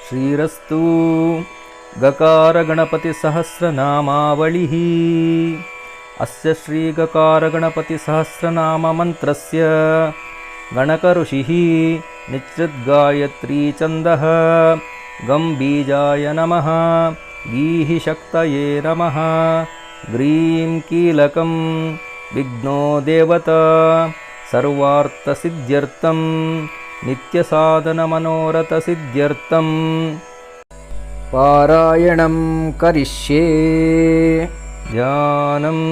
श्रीरस्तु गकारगणपतिसहस्रनामावलिः। अस्य श्रीगकारगणपतिसहस्रनाममन्त्रस्य गणकऋषिः निश्चिद्गायत्रीछन्दः। गं बीजाय नमः, गीःशक्तये नमः, ग्रीं कीलकं विघ्नो देवता सर्वार्थसिद्ध्यर्थं नित्यसाधनमनोरथसिद्ध्यर्थं पारायणं करिष्ये। ध्यानम्।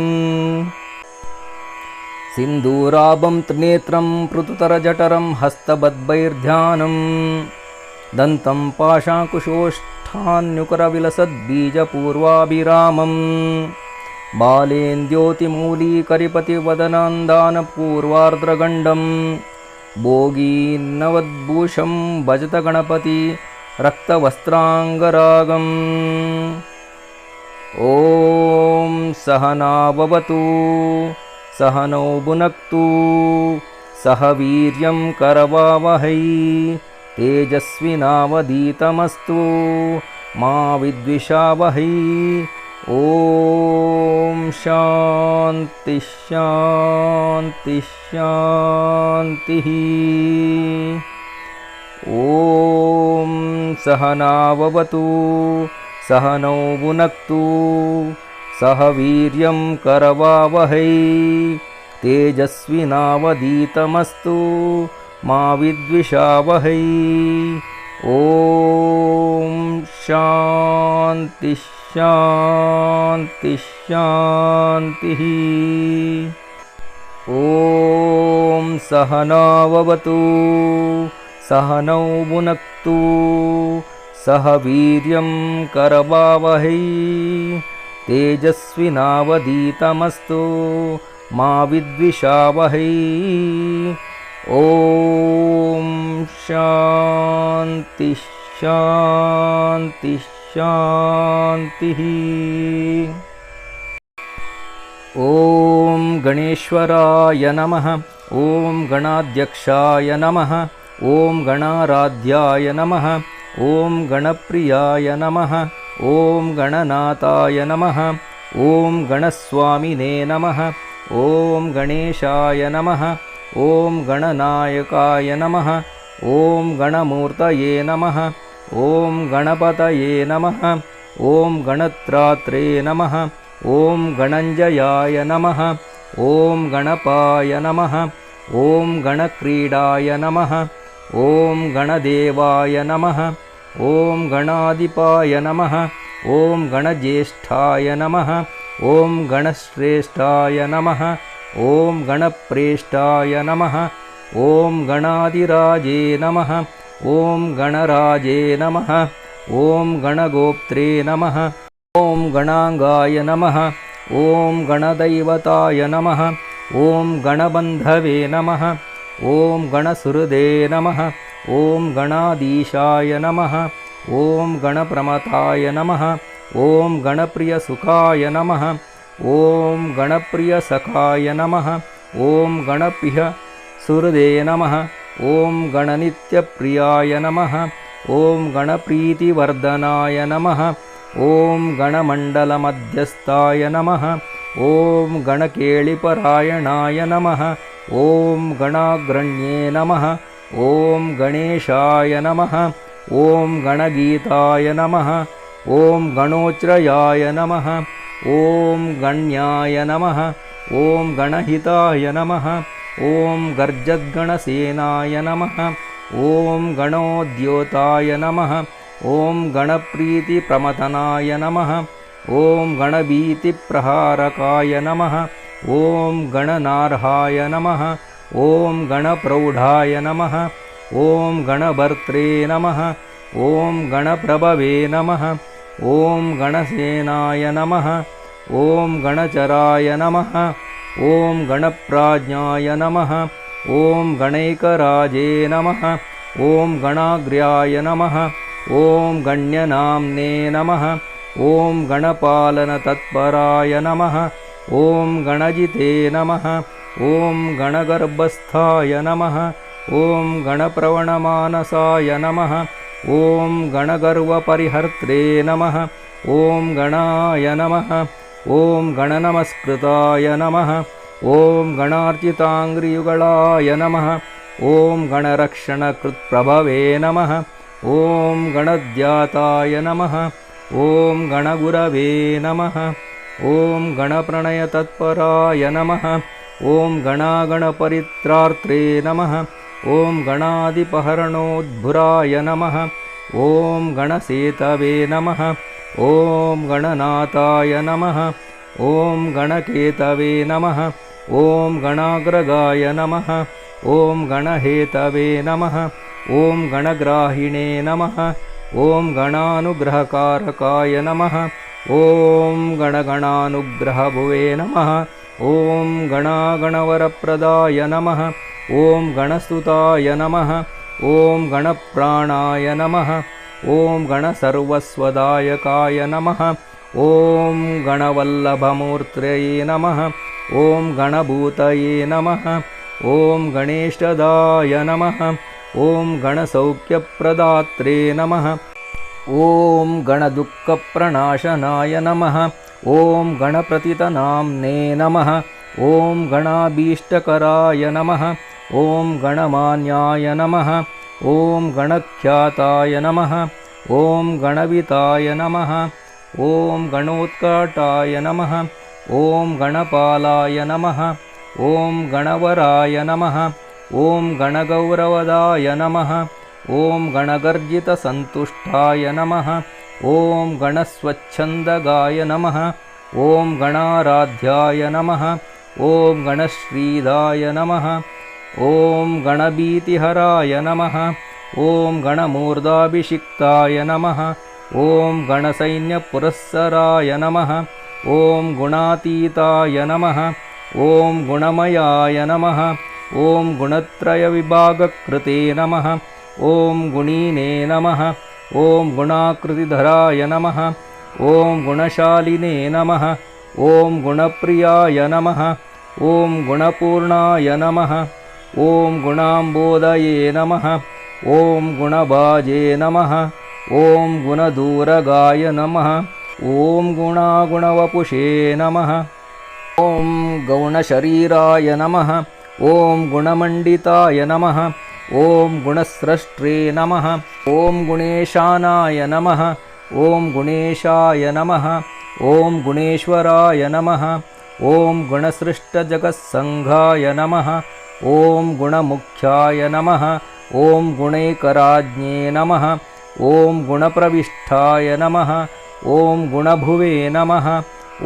सिन्दूराभं त्रिनेत्रं पृथुतरजठरं हस्तबद्भैर्ध्यानं दन्तं पाशाङ्कुशोष्ठान्युकरविलसद्बीजपूर्वाभिरामं बालेन्द्योतिमूलीकरिपतिवदनान्दानपूर्वार्द्रगण्डं भोगीन्नवद्भूषं भजत गणपति रक्तवस्त्राङ्गरागम्। ॐ सहना भवतु सहनौ भुनक्तु सह वीर्यं करवावहै तेजस्विनावधीतमस्तु मा विद्विषावहै। ॐ शान्ति शान्ति शान्तिः। ॐ सहना भवतु सहनौ भुनक्तु सह वीर्यं करवावहै तेजस्विनावधीतमस्तु मा विद्विषावहै। ॐ शान्ति शान्ति शान्तिः। ॐ सहना भवतु सहनौ भुनक्तु सह वीर्यं करवावहै तेजस्विनावधीतमस्तु मा विद्विषावहै। ॐ शान्ति शान्ति शान्तिः। ॐ गणेश्वराय नमः, ॐ गणाध्यक्षाय नमः, ॐ गणाराध्याय नमः, ॐ गणप्रियाय नमः, ॐ गणनाथाय नमः, ॐ गणस्वामिने नमः, ॐ गणेशाय नमः, ॐ गणनायकाय नमः, ॐ गणमूर्तये नमः, ॐ गणपतये नमः, ॐ गणत्रात्रे नमः, ॐ गणञ्जयाय नमः, ॐ गणपाय नमः, ॐ गणक्रीडाय नमः, ॐ गणदेवाय नमः, ॐ गणाधिपाय नमः, ॐ गणज्येष्ठाय नमः, ॐ गणश्रेष्ठाय नमः, ॐ गणप्रेष्ठाय नमः, ॐ गणाधिराजे नमः, ॐ गणराजे नमः, ॐ गणगोप्त्रे नमः, ॐ गणाङ्गाय नमः, ॐ गणदैवताय नमः, ॐ गणबन्धवे नमः, ॐ गणसुहृदे नमः, ॐ गणाधीशाय नमः, ॐ गणप्रमथाय नमः, ॐ गणप्रियसुखाय नमः, ॐ गणप्रियसखाय नमः, ॐ गणप्रियसुहृदे नमः, ॐ गणनित्यप्रियाय नमः, ॐ गणप्रीतिवर्धनाय नमः, ॐ गणमण्डलमध्यस्थाय नमः, ॐ गणकेळिपरायणाय नमः, ॐ गणाग्रण्ये नमः, ॐ गणेशाय नमः, ॐ गणगीताय नमः, ॐ गणोच्रयाय नमः, ॐ गण्याय नमः, ॐ गणहिताय नमः, ॐ गर्जद्गणसेनाय नमः, ॐ गणोद्योताय नमः, ॐ गणप्रीतिप्रमथनाय नमः, ॐ गणभीतिप्रहारकाय नमः, ॐ गणनार्हाय नमः, ॐ गणप्रौढाय नमः, ॐ गणभर्त्रे नमः, ॐ गणप्रभवे नमः, ॐ गणसेनाय नमः, ॐ गणचराय नमः, ॐ गणप्राज्ञाय नमः, ॐ गणैकराजे नमः, ॐ गणाग्र्याय नमः, ॐ गण्यनाम्ने नमः, ॐ गणपालनतत्पराय नमः, ॐ गणजिते नमः, ॐ गणगर्भस्थाय नमः, ॐ गणप्रवणमानसाय नमः, ॐ गणगर्वपरिहर्त्रे नमः ॐ गणाय नमः ॐ गणनमस्कृताय नमः ॐ गणार्चिताङ्घ्रियुगलाय नमः ॐ गणरक्षणकृत्प्रभवे नमः ॐ गणध्याताय नमः ॐ गणगुरवे नमः ॐ गणप्रणयतत्पराय नमः ॐ गणागणपरित्रार्त्रे नमः ॐ गणादिपहरणोद्भुराय नमः ॐ गणसेतवे नमः ॐ गणनाथाय नमः ॐ गणकेतवे नमः ॐ गणाग्रगाय नमः ॐ गणहेतवे नमः ॐ गणग्राहिणे नमः ॐ गणानुग्रहकारकाय नमः ॐ गणगणानुग्रहभुवे नमः ॐ गणागणवरप्रदाय नमः ॐ गणस्तुताय नमः ॐ गणप्राणाय नमः ॐ गणसर्वस्वदायकाय नमः ॐ गणवल्लभमूर्तये नमः ॐ गणभूतये नमः ॐ गणेशदाय नमः ॐ गणसौख्यप्रदात्रे नमः ॐ गणदुःखप्रणाशनाय नमः ॐ गणप्रतितनाम्ने नमः ॐ गणाभीष्टकराय नमः ॐ गणमान्याय नमः ॐ गणख्याताय नमः ॐ गणविताय नमः ॐ गणोत्कटाय नमः ॐ गणपालाय नमः ॐ गणवराय नमः ॐ गणगौरवदाय नमः ॐ गणगर्जितसन्तुष्टाय नमः ॐ गणस्वच्छन्दगाय नमः ॐ गणाराध्याय नमः ॐ गणश्रीदाय नमः ॐ गणभीतिहराय नमः ॐ गणमूर्धाभिषिक्ताय नमः ॐ गणसैन्यपुरस्सराय नमः ॐ गुणातीताय नमः ॐ गुणमयाय नमः ॐ गुणत्रयविभागकृते नमः ॐ गुणीने नमः ॐ गुणाकृतिधराय नमः ॐ गुणशालिने नमः ॐ गुणप्रियाय नमः ॐ गुणपूर्णाय नमः ॐ गुणाम्बोधये नमः ॐ गुणभाजे नमः ॐ गुणदूरगाय नमः ॐ गुणागुणवपुषे नमः ॐ गौणशरीराय नमः ॐ गुणमण्डिताय नमः ॐ गुणस्रष्ट्रे नमः ॐ गुणेशानाय नमः ॐ गुणेशाय नमः ॐ गुणेश्वराय नमः ॐ गुणसृष्टजगत्सङ्घाय नमः ॐ गुणमुख्याय नमः ॐ गुणैकराज्ञे नमः ॐ गुणप्रविष्ठाय नमः ॐ गुणभुवे नमः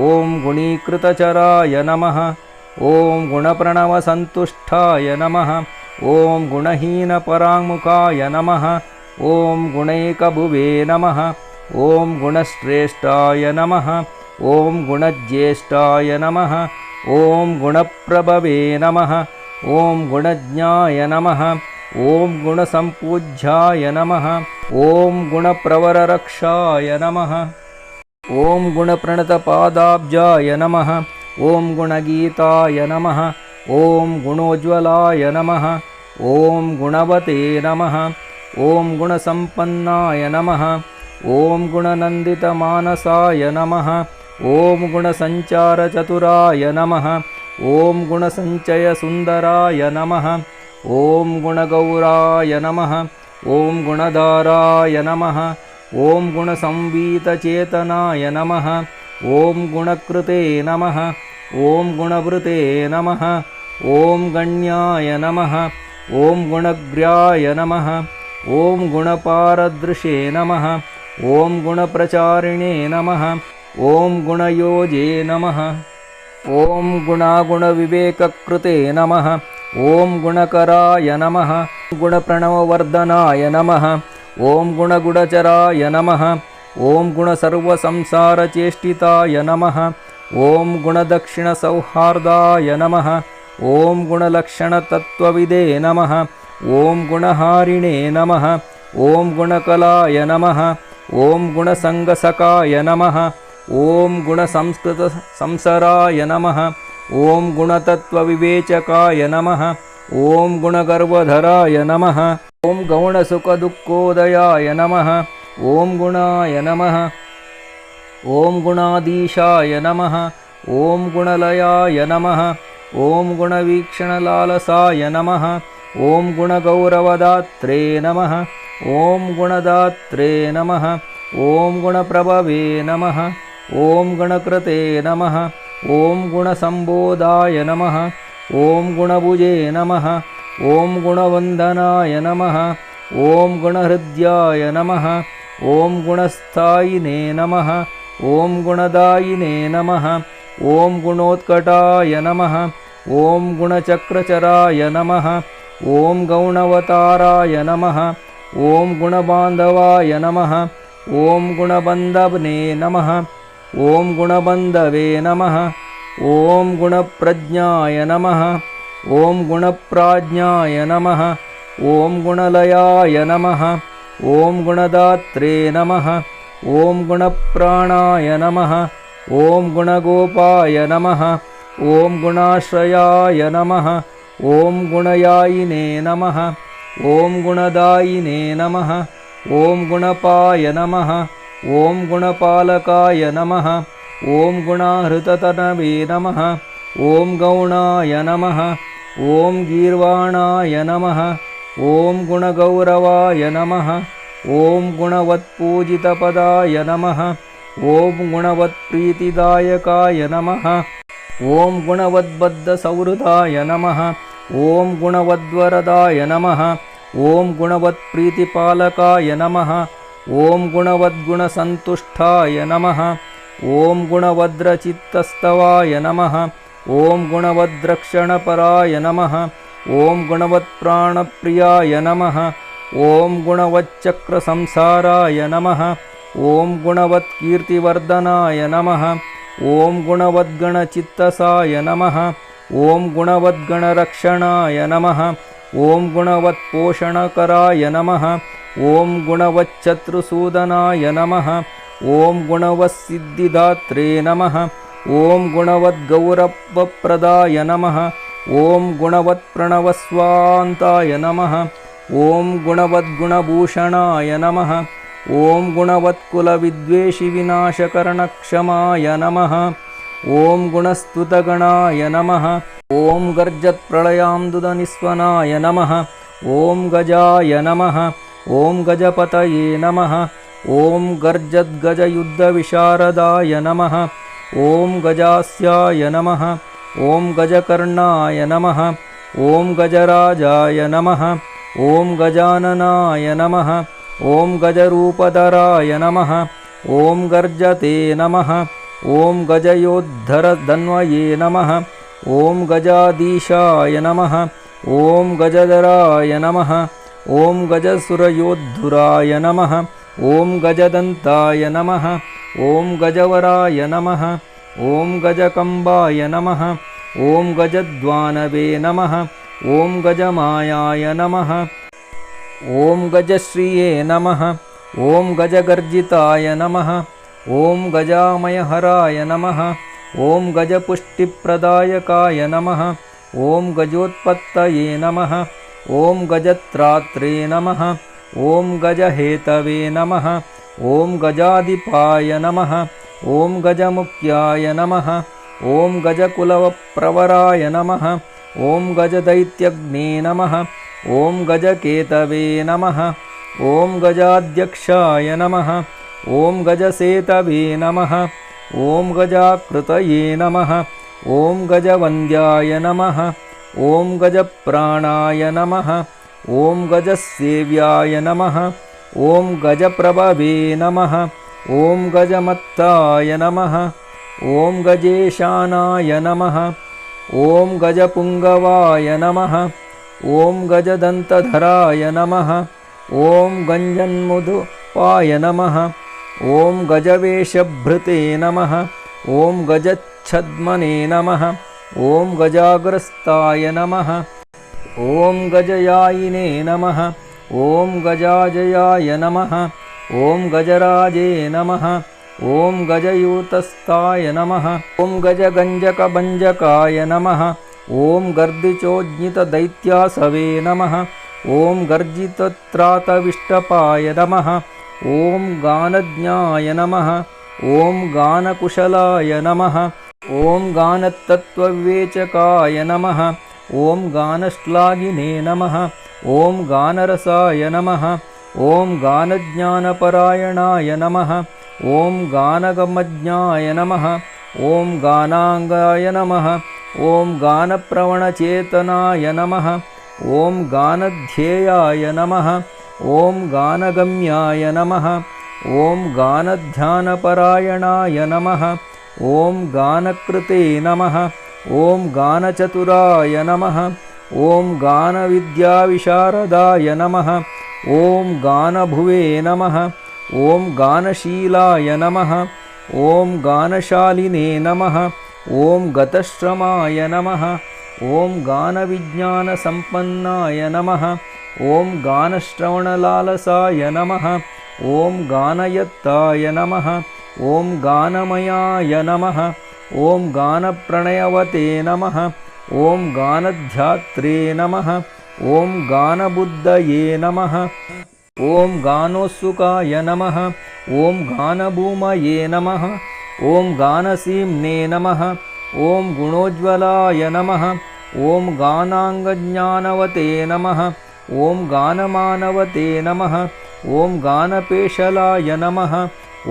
ॐ गुणीकृतचराय नमः ॐ गुणप्रणवसन्तुष्टाय नमः ॐ गुणहीनपराङ्मुखाय नमः ॐ गुणैकभुवे नमः ॐ गुणश्रेष्ठाय नमः ॐ गुणज्येष्ठाय नमः ॐ गुणप्रभवे नमः ॐ गुणज्ञाय नमः ॐ गुणसम्पूज्याय नमः ॐ गुणप्रवररक्षाय नमः ॐ गुणप्रणतपादाब्जाय नमः ॐ गुणगीताय नमः ॐ गुणोज्ज्वलाय नमः ॐ गुणवते नमः ॐ गुणसम्पन्नाय नमः ॐ गुणनन्दितमानसाय नमः ॐ गुणसञ्चारचतुराय नमः ॐ गुणसञ्चयसुन्दराय नमः ॐ गुणगौराय नमः ॐ गुणधाराय नमः ॐ गुणसंवीतचेतनाय नमः ॐ गुणकृते नमः ॐ गुणभृते नमः ॐ गण्याय नमः ॐ गुणग्र्याय नमः ॐ गुणपारदृशे नमः ॐ गुणप्रचारिणे नमः ॐ गुणयोजे नमः ॐ गुणागुणविवेककृते नमः ॐ गुणकराय नमः गुणप्रणववर्धनाय नमः ॐ गुणगुणचराय नमः ॐ गुणसर्वसंसारचेष्टिताय नमः ॐ गुणदक्षिणसौहार्दाय नमः ॐ गुणलक्षणतत्त्वविदे नमः ॐ गुणहारिणे नमः ॐ गुणकलाय नमः ॐ गुणसङ्गसकाय नमः ॐ गुणसंस्कृतसंसराय नमः ॐ गुणतत्त्वविवेचकाय नमः ॐ गुणगर्वधराय नमः। ॐ गौणसुखदुःखोदयाय नमः। ॐ गुणाय नमः। ॐ गुणाधीशाय नमः। ॐ गुणलयाय नमः। ॐ गुणवीक्षणलालसाय नमः। ॐ गुणगौरवदात्रे नमः। ॐ गुणदात्रे नमः। ॐ गुणप्रभवे नमः। ॐ गुणकृते नमः। ॐ गुणसम्बोधाय नमः। ॐ गुणभुजे नमः। ॐ गुणवन्दनाय नमः। ॐ गुणहृद्याय नमः। ॐ गुणस्थायिने नमः। ॐ गुणदायिने नमः। ॐ गुणोत्कटाय नमः। ॐ गुणचक्रचराय नमः। ॐ गौणवताराय नमः। ॐ गुणबान्धवाय नमः। ॐ गुणबन्धवने नमः। ॐ गुणबन्धवे नमः। ॐ गुणप्रज्ञाय नमः। ॐ गुणप्राज्ञाय नमः। ॐ गुणलयाय नमः। ॐ गुणदात्रे नमः। ॐ गुणप्राणाय नमः। ॐ गुणगोपाय नमः। ॐ गुणाश्रयाय नमः। ॐ गुणयायिने नमः। ॐ गुणदायिने नमः। ॐ गुणपाय नमः। ॐ गुणपालकाय नमः। ॐ गुणाहृततनवे नमः। ॐ गौणाय नमः। ॐ गीर्वाणाय नमः। ॐ गुणगौरवाय नमः। ॐ गुणवत्पूजितपदाय नमः। ॐ गुणवत्प्रीतिदायकाय नमः। ॐ गुणवद्बद्धसौहृदाय नमः। ॐ गुणवद्वरदाय नमः। ॐ गुणवत्प्रीतिपालकाय नमः। ॐ गुणवद्गुणसन्तुष्टाय नमः। ॐ गुणवद्रचित्तस्तवाय नमः। ॐ गुणवद्रक्षणपराय नमः। ॐ गुणवत्प्राणप्रियाय नमः। ॐ गुणवच्चक्रसंसाराय नमः। ॐ गुणवत्कीर्तिवर्धनाय नमः। ॐ गुणवद्गणचित्तसाय नमः। ॐ गुणवद्गणरक्षणाय नमः। ॐ गुणवत्पोषणकराय नमः। ॐ गुणवच्छत्रुसूदनाय नमः। ॐ गुणवत्सिद्धिदात्रे नमः। ॐ गुणवद्गौरवप्रदाय नमः। ॐ गुणवत्प्रणवस्वान्ताय नमः। ॐ गुणवद्गुणभूषणाय नमः। ॐ गुणवत्कुलविद्वेषिविनाशकरणक्षमाय नमः। ॐ गुणस्तुतगणाय नमः। ॐ गर्जत्प्रलयाम्दुदनिस्वनाय नमः। ॐ गजाय नमः। ॐ गजपतये नमः। ॐ गर्जद्गजयुद्धविशारदाय नमः। ॐ गजास्याय नमः। ॐ गजकर्णाय नमः। ॐ गजराजाय नमः। ॐ गजाननाय नमः। ॐ गजरूपधराय नमः। ॐ गर्जते नमः। ॐ गजयोद्धरधन्वये नमः। ॐ गजाधीशाय नमः। ॐ गजधराय नमः। ॐ गजसुरयोद्धुराय नमः। ॐ गजदन्ताय नमः। ॐ गजवराय नमः। ॐ गजकम्बाय नमः। ॐ गजद्वानवे नमः। ॐ गजमायाय नमः। ॐ गजश्रिये नमः। ॐ गजगर्जिताय नमः। ॐ गजामयहराय नमः। ॐ गजपुष्टिप्रदायकाय नमः। ॐ गजोत्पत्तये नमः। ॐ गजत्रात्रे नमः। ॐ गजहेतवे नमः। ॐ गजाधिपाय नमः। ॐ गजमुख्याय नमः। ॐ गजकुलप्रवराय नमः। ॐ गजदैत्यग्ने नमः। ॐ गजकेतवे नमः। ॐ गजाध्यक्षाय नमः। ॐ गजसेतवे नमः। ॐ गजाकृतये नमः। ॐ गजवन्द्याय नमः। ॐ गजप्राणाय नमः। ॐ गजसेव्याय नमः। ॐ गजप्रभवे नमः। ॐ गजमत्ताय नमः। ॐ गजेशानाय नमः। ॐ गजपुङ्गवाय नमः। ॐ गजदन्तधराय नमः। ॐ गञ्जन्मुदुपाय नमः। ॐ गजवेषभृते नमः। ॐ गजच्छद्मने नमः। ॐ गजाग्रस्ताय नमः। ॐ गजयायिने नमः। ॐ गजाजयाय नमः। ॐ गजराजे नमः। ॐ गजयूतस्थाय नमः। ॐ गजगञ्जकभञ्जकाय नमः। ॐ गर्दिचोज्ञितदैत्यासवे नमः। ॐ गर्जितत्रातविष्टपाय नमः। ॐ गानज्ञाय नमः। ॐ गानकुशलाय नमः। ॐ गानतत्त्वविवेचकाय नमः। ॐ गानश्लाघिने नमः। ॐ गानरसाय नमः। ॐ गानज्ञानपरायणाय नमः। ॐ गानगमज्ञाय नमः। ॐ गानाङ्गाय नमः। ॐ गानप्रवणचेतनाय नमः। ॐ गानध्येयाय नमः। ॐ गानगम्याय नमः। ॐ गानध्यानपरायणाय नमः। ॐ गानकृते नमः। ॐ गानचतुराय नमः। ॐ गानविद्याविशारदाय नमः। ॐ गानभुवे नमः। ॐ गानशीलाय नमः। ॐ गानशालिने नमः। ॐ गतश्रमाय नमः। ॐ गानविज्ञानसम्पन्नाय नमः। ॐ गानश्रवणलालसाय नमः। ॐ गानयत्ताय नमः। ॐ गानमयाय नमः। ॐ गानप्रणयवते नमः। ॐ गानध्यात्रे नमः। ॐ गानबुद्धये नमः। ॐ गानोत्सुकाय नमः। ॐ गानभूमये नमः। ॐ गानसीम्ने नमः। ॐ गुणोज्ज्वलाय नमः। ॐ गानाङ्गज्ञानवते नमः। ॐ गानमानवते नमः। ॐ गानपेशलाय नमः।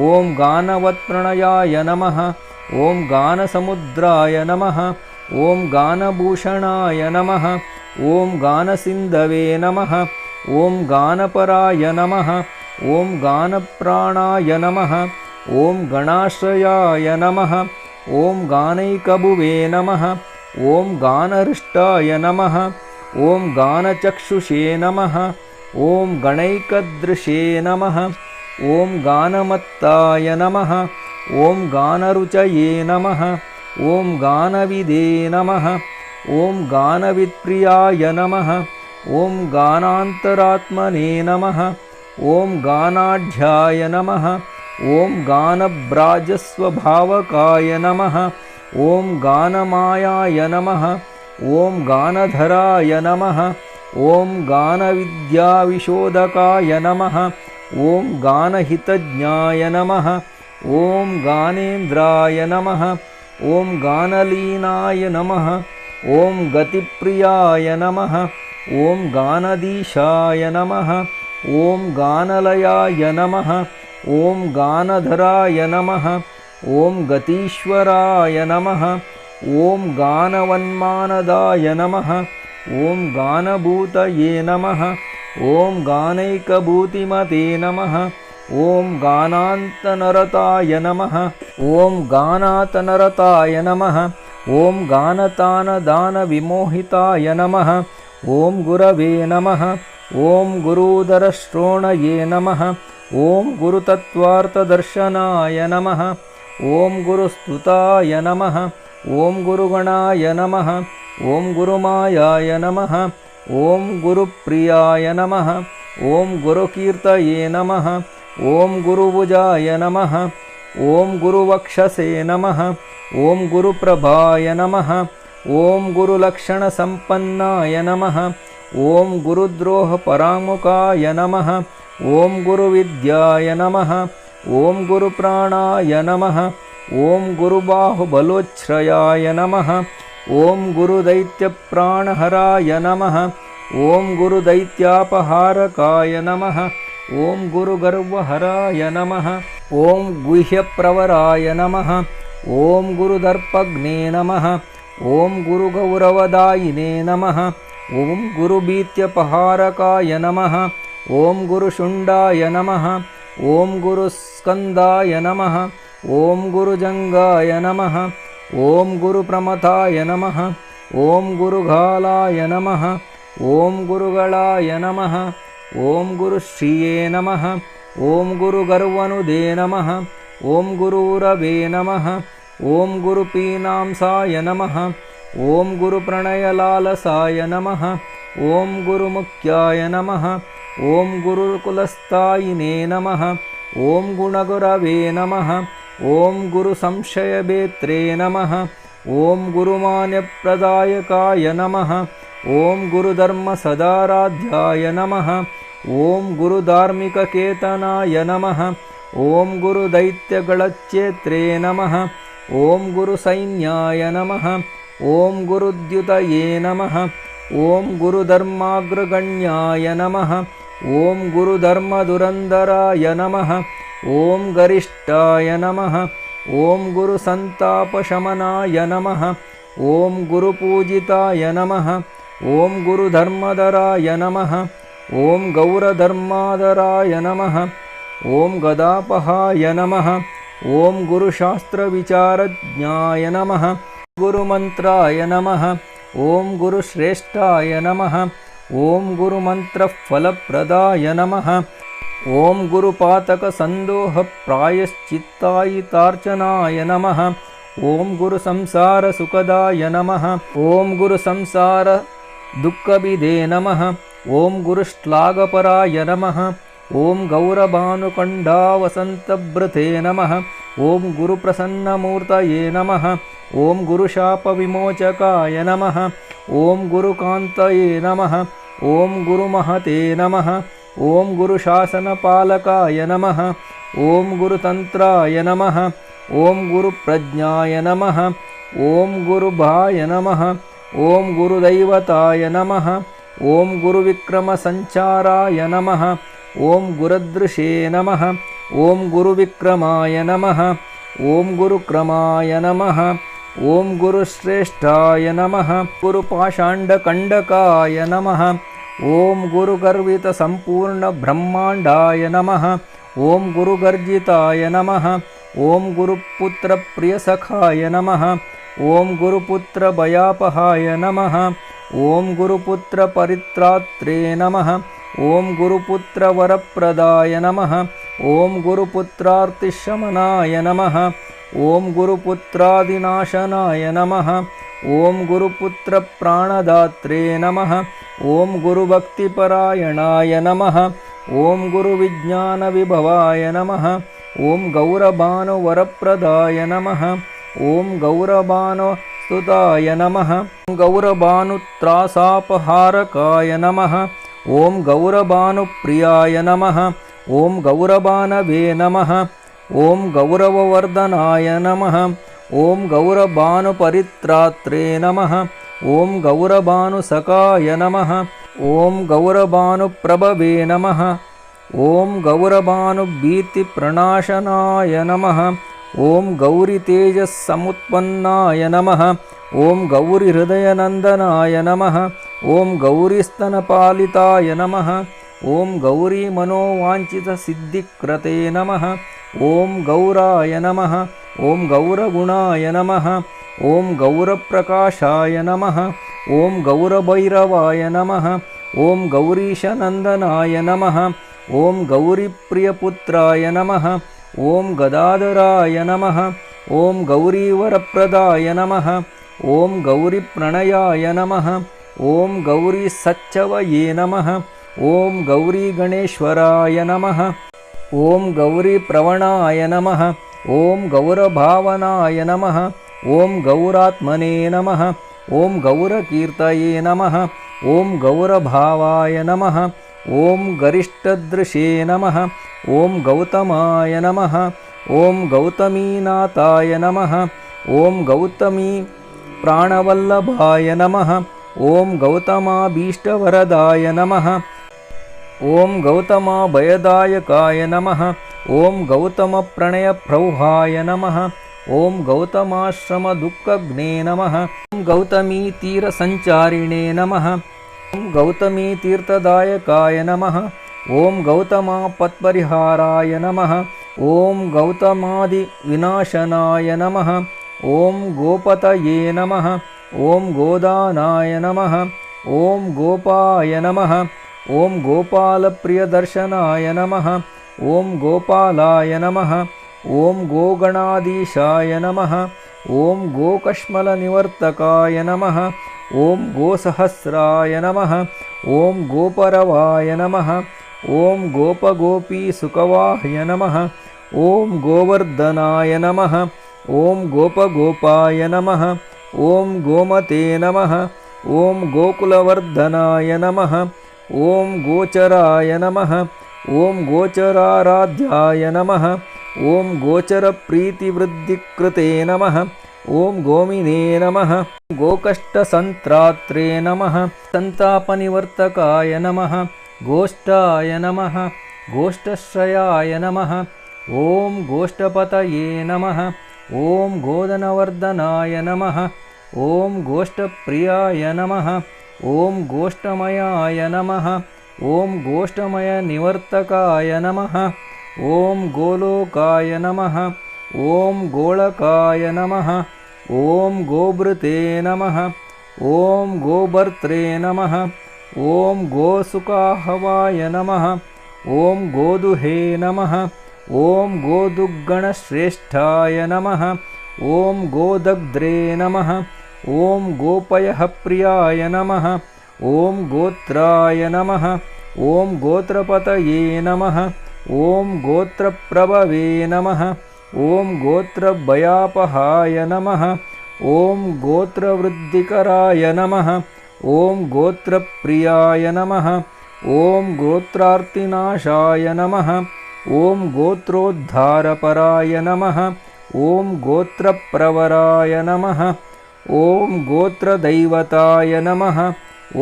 ॐ गानवत्प्रणयाय नमः। ॐ गानसमुद्राय नमः। ॐ गानभूषणाय नमः। ॐ गानसिन्धवे नमः। ॐ गानपराय नमः। ॐ गानप्राणाय नमः। ॐ गणाश्रयाय नमः। ॐ गानैकभुवे नमः। ॐ गानहृष्टाय नमः। ॐ गानचक्षुषे नमः। ॐ गणैकदृशे नमः। ॐ गानमत्ताय नमः। ॐ गानरुचये नमः। ॐ गानविदे नमः। ॐ गानवित्प्रियाय नमः। ॐ गानान्तरात्मने नमः। ॐ गानाढ्याय नमः। ॐ गानभ्राजस्वभावकाय नमः। ॐ गानमायाय नमः। ॐ गानधराय नमः। ॐ गानविद्याविशोधकाय नमः। ॐ गानहितज्ञाय नमः। ॐ गानेन्द्राय नमः। ॐ गानलीनाय नमः। ॐ गतिप्रियाय नमः। ॐ गानधीशाय नमः। ॐ गानलयाय नमः। ॐ गानधराय नमः। ॐ गतीश्वराय नमः। ॐ गानवन्मानदाय नमः। ॐ गानभूतये नमः। ॐ गानैकभूतिमते नमः। ॐ गानान्तनरताय नमः। ॐ गानातनरताय नमः। ॐ गानतानदानविमोहिताय नमः। ॐ गुरवे नमः। ॐ गुरूदरश्रोणये नमः। ॐ गुरुतत्त्वार्थदर्शनाय नमः। ॐ गुरुस्तुताय नमः। ॐ गुरुगणाय नमः। ॐ गुरुमायाय नमः। ॐ गुरुप्रियाय नमः। ॐ गुरुकीर्तये नमः। ॐ गुरुभुजाय नमः। ॐ गुरुवक्षसे नमः। ॐ गुरुप्रभाय नमः। ॐ गुरुलक्षणसम्पन्नाय नमः। ॐ गुरुद्रोहपराङ्मुखाय नमः। ॐ गुरुविद्याय नमः। ॐ गुरुप्राणाय नमः। ॐ गुरुबाहुबलोच्छ्रयाय नमः। ॐ गुरुदैत्यप्राणहराय नमः। ॐ गुरुदैत्यापहारकाय नमः। ॐ गुरुगर्वहराय नमः। ॐ गुह्यप्रवराय नमः। ॐ गुरुदर्पग्ने नमः। ॐ गुरुगौरवदायिने नमः। ॐ गुरुभीत्यपहारकाय नमः। ॐ गुरुशुण्डाय नमः। ॐ गुरुस्कन्दाय नमः। ॐ गुरुजङ्गाय नमः। ॐ गुरुप्रमथाय नमः। ॐ गुरुघालाय नमः। ॐ गुरुगणाय नमः। ॐ गुरुश्रिये नमः। ॐ गुरुगर्वनुदे नमः। ॐ गुरुरवे नमः। ॐ गुरुपीनांसाय नमः। ॐ गुरुप्रणयलालसाय नमः। ॐ गुरुमुख्याय नमः। ॐ गुरुकुलस्थायिने नमः। ॐ गुणगुरवे नमः। ॐ गुरुसंशयभेत्रे नमः। ಓಂ ಗುರುಮಾನ್ಯಪ್ರದಾಯಕಾಯ ನಮಃ ಓಂ ಗುರುಧರ್ಮಸದಾರಾಧ್ಯಾಯ ನಮಃ ಓಂ ಗುರುಧಾರ್ಮಿಕಕೇತನಾಯ ನಮಃ ಓಂ ಗುರುದೈತ್ಯಗಳಚ್ಛೇತ್ರೇ ನಮಃ ಓಂ ಗುರುಸೈನ್ಯಾಯ ನಮಃ ಓಂ ಗುರುದ್ಯುತಯೇ ನಮಃ ಓಂ ಗುರುಧರ್ಮಾಗ್ರಗಣ್ಯಾಯ ನಮಃ ಓಂ ಗುರುಧರ್ಮದುರಂದರಾಯ ನಮಃ ಓಂ ಗರಿಷ್ಠಾಯ ನಮಃ ಓಂ ಗುರುಸಂತಾಪಶಮನಾಯ ನಮಃ ಓಂ ಗುರುಪೂಜಿತಾಯ ನಮಃ ಓಂ ಗುರುಧರ್ಮಧರಾಯ ನಮಃ ಓಂ ಗೌರಧರ್ಮಾಧರಾಯ ನಮಃ ಓಂ ಗದಾಪಹಾಯ ನಮಃ ಓಂ ಗುರುಶಾಸ್ತ್ರವಿಚಾರಜ್ಞಾಯ ನಮಃ ಗುರುಮಂತ್ರಾಯ ನಮಃ ಓಂ ಗುರುಶ್ರೇಷ್ಠಾಯ ನಮಃ ಓಂ ಗುರುಮಂತ್ರಫಲಪ್ರದಾಯ ನಮಃ ಓಂ ಗುರುಪಾತಕಸಂದೋಹಪ್ರಾಯಶ್ಚಿತ್ತಾಯಿತಾರ್ಚನಾಯ ನಮಃ ಓಂ ಗುರುಸಂಸಾರಸುಖದಾಯ ನಮಃ ಓಂ ಗುರುಸಂಸಾರ ದುಃಖಭಿದೇ ನಮಃ ಓಂ ಗುರುಶ್ಲಾಘಪರಾಯ ನಮಃ ಓಂ ಗೌರಭಾನುಕಂಡಾವಸಂತಭೃತೆ ನಮಃ ಓಂ ಗುರುಪ್ರಸನ್ನಮೂರ್ತಯೇ ನಮಃ ಓಂ ಗುರುಶಾಪವಿಮೋಚಕಾಯ ನಮಃ ಓಂ ಗುರುಕಾಂತಯೇ ನಮಃ ಓಂ ಗುರುಮಹತೆ ನಮಃ ಓಂ ಗುರುಶಾಸನಪಾಲಕಾಯ ನಮಃ ಓಂ ಗುರುತಂತ್ರಾಯ ನಮಃ ಓಂ ಗುರುಪ್ರಜ್ಞಾಯ ನಮಃ ಓಂ ಗುರುಭಾಯ ನಮಃ ಓಂ ಗುರುದೈವತಾಯ ನಮಃ ಓಂ ಗುರುವಿಕ್ರಮಸಂಚಾರಾಯ ನಮಃ ಓಂ ಗುರುದೃಶೇ ನಮಃ ಓಂ ಗುರುವಿಕ್ರಮಾಯ ನಮಃ ಓಂ ಗುರುಕ್ರಮಾಯ ನಮಃ ಓಂ ಗುರುಶ್ರೇಷ್ಠಾಯ ನಮಃ ಗುರುಪಾಷಾಂಡಕಂಡಕಾಯ ನಮಃ ಓಂ ಗುರುಗರ್ವಿತಸಂಪೂರ್ಣಬ್ರಹ್ಮಾಂಡಾಯ ನಮಃ ಓಂ ಗುರುಗರ್ಜಿತಾಯ ನಮಃ ಓಂ ಗುರುಪುತ್ರಪ್ರಿಯಸಖಾಯ ನಮಃ ಓಂ ಗುರುಪುತ್ರಭಯಾಪಹಾಯ ನಮಃ ಓಂ ಗುರುಪುತ್ರಪರಿತ್ರಾತ್ರೇ ನಮಃ ಓಂ ಗುರುಪುತ್ರವರಪ್ರದಾಯ ನಮಃ ಓಂ ಗುರುಪುತ್ರಾರ್ತಿಶಮನಾಯ ನಮಃ ಓಂ ಗುರುಪುತ್ರಾದಿನಾಶನಾಯ ನಮಃ ಓಂ ಗುರುಪುತ್ರಪ್ರಾಣದಾತ್ರೇ ನಮಃ ಓಂ ಗುರುಭಕ್ತಿಪರಾಯಣಾಯ ನಮಃ ಓಂ ಗುರುವಿಜ್ಞಾನವಿಭವಾಯ ನಮಃ ಓಂ ಗೌರಭಾನುವರಪ್ರದಾಯ ನಮಃ ಓಂ ಗೌರಭಾನುಸ್ತುತಾಯ ನಮಃ ಗೌರಭಾನುತ್ರಾಸಾಪಹಾರಕಾಯ ನಮಃ ಓಂ ಗೌರಭಾನುಪ್ರಿಯಾಯ ನಮಃ ಓಂ ಗೌರಭಾನವೇ ನಮಃ ಓಂ ಗೌರವವರ್ಧನಾಯ ನಮಃ ಓಂ ಗೌರಭಾನುಪರಿತ್ರಾತ್ರೇ ನಮಃ ಓಂ ಗೌರಭಾನುಸಖಾಯ ನಮಃ ಓಂ ಗೌರಭಾನುಪ್ರಭವೇ ನಮಃ ಓಂ ಗೌರಭಾನುಭೀತಿಪ್ರಣಾಶನಾಯ ನಮಃ ಓಂ ಗೌರಿತೇಜಸ್ಸಮುತ್ಪನ್ನಾಯ ನಮಃ ಓಂ ಗೌರಿಹೃದಯನಂದನಾಯ ನಮಃ ಓಂ ಗೌರಿಸ್ತನಪಾಲಿತಾಯ ನಮಃ ಓಂ ಗೌರಿಮನೋವಾಂಛಿತಸಿದ್ಧಿಕ್ರತೆ ನಮಃ ಓಂ ಗೌರಾಯ ನಮಃ ಓಂ ಗೌರಗುಣಾಯ ನಮಃ ಓಂ ಗೌರಪ್ರಕಾಶಾಯ ನಮಃ ಓಂ ಗೌರಭೈರವಾಯ ನಮಃ ಓಂ ಗೌರೀಶನಂದನಾಯ ನಮಃ ಓಂ ಗೌರಿಪ್ರಿಯಪುತ್ರಾಯ ನಮಃ ಓಂ ಗದಾಧರಾಯ ನಮಃ ಓಂ ಗೌರೀವರಪ್ರದಾಯ ನಮಃ ಓಂ ಗೌರಿಪ್ರಣಯಾಯ ನಮಃ ಓಂ ಗೌರೀಸಚ್ಚವಯೇ ನಮಃ ಓಂ ಗೌರೀಗಣೇಶ್ವರಾಯ ನಮಃ ಓಂ ಗೌರೀಪ್ರವಣಾಯ ನಮಃ ಓಂ ಗೌರಭಾವನಾಯ ನಮಃ ಓಂ ಗೌರಾತ್ಮನೇ ನಮಃ ಓಂ ಗೌರಕೀರ್ತಯೇ ನಮಃ ಓಂ ಗೌರಭಾವಾಯ ನಮಃ ಓಂ ಗರಿಷ್ಠದೃಶೇ ನಮಃ ಓಂ ಗೌತಮಾಯ ನಮಃ ಓಂ ಗೌತಮೀನಾಥಾಯ ನಮಃ ಓಂ ಗೌತಮೀ ಪ್ರಾಣವಲ್ಲಭಾಯ ನಮಃ ಓಂ ಗೌತಮಾಭೀಷ್ಟವರದಾಯ ನಮಃ ಓಂ ಗೌತಮಾಭಯದಾಯಕಾಯ ನಮಃ ಓಂ ಗೌತಮಪ್ರಣಯಪ್ರೌಹಾಯ ನಮಃ ಓಂ ಗೌತಮಾಶ್ರಮದುಃಖಘ್ನೇ ನಮಃ ಓಂ ಗೌತಮೀತೀರಸಂಚಾರಿಣೇ ನಮಃ ಓಂ ಗೌತಮೀತೀರ್ಥದಾಯಕಾಯ ನಮಃ ಓಂ ಗೌತಮಾಪತ್ಪರಿಹಾರಾಯ ನಮಃ ಓಂ ಗೌತಮಾದಿವಿನಾಶನಾಯ ನಮಃ ಓಂ ಗೋಪತಯೇ ನಮಃ ಓಂ ಗೋದಾನಾಯ ನಮಃ ಓಂ ಗೋಪಾಯ ನಮಃ ಓಂ ಗೋಪಾಲಪ್ರಿಯದರ್ಶನಾಯ ನಮಃ ಓಂ ಗೋಪಾಲಾಯ ನಮಃ ಓಂ ಗೋಗಣಾಧೀಶಾಯ ನಮಃ ಓಂ ಗೋಕಶ್ಮಲನಿವರ್ತಕಾಯ ನಮಃ ಓಂ ಗೋಸಹಸ್ರಾಯ ನಮಃ ಓಂ ಗೋಪರವಾಯ ನಮಃ ಓಂ ಗೋಪಗೋಪೀಸುಖವಾಹಯ ನಮಃ ಓಂ ಗೋವರ್ಧನಾಯ ನಮಃ ಓಂ ಗೋಪಗೋಪಾಯ ನಮಃ ॐ गोमते नमः ॐ गोकुलवर्धनाय नमः ॐ गोचराय नमः ॐ गोचराराध्याय नमः ॐ गोचरप्रीतिवृद्धिकृते नमः ॐ गोमिने नमः गोकष्टसन्त्रात्रे नमः सन्तापनिवर्तकाय नमः गोष्ठाय नमः गोष्ठश्रयाय नमः ॐ गोष्ठपतये नमः ॐ गोधनवर्धनाय नमः ॐ गोष्ठप्रियाय नमः ॐ गोष्ठमयाय नमः ॐ गोष्ठमयनिवर्तकाय नमः ॐ गोलोकाय नमः ॐ गोलकाय नमः ॐ गोभृते नमः ॐ गोभर्त्रे नमः ॐ गोसुखाहवाय नमः ॐ गोदुहे नमः ॐ गोदुग्गणश्रेष्ठाय नमः ॐ गोदग्ध्रे नमः ॐ गोपयः प्रियाय नमः ॐ गोत्राय नमः ॐ गोत्रपतये नमः ॐ गोत्रप्रभवे नमः ॐ गोत्रभयापहाय नमः ॐ गोत्रवृद्धिकराय नमः ॐ गोत्रप्रियाय नमः ॐ गोत्रार्तिनाशाय नमः ॐ गोत्रोद्धारपराय नमः ॐ गोत्रप्रवराय नमः ॐ गोत्रदैवताय नमः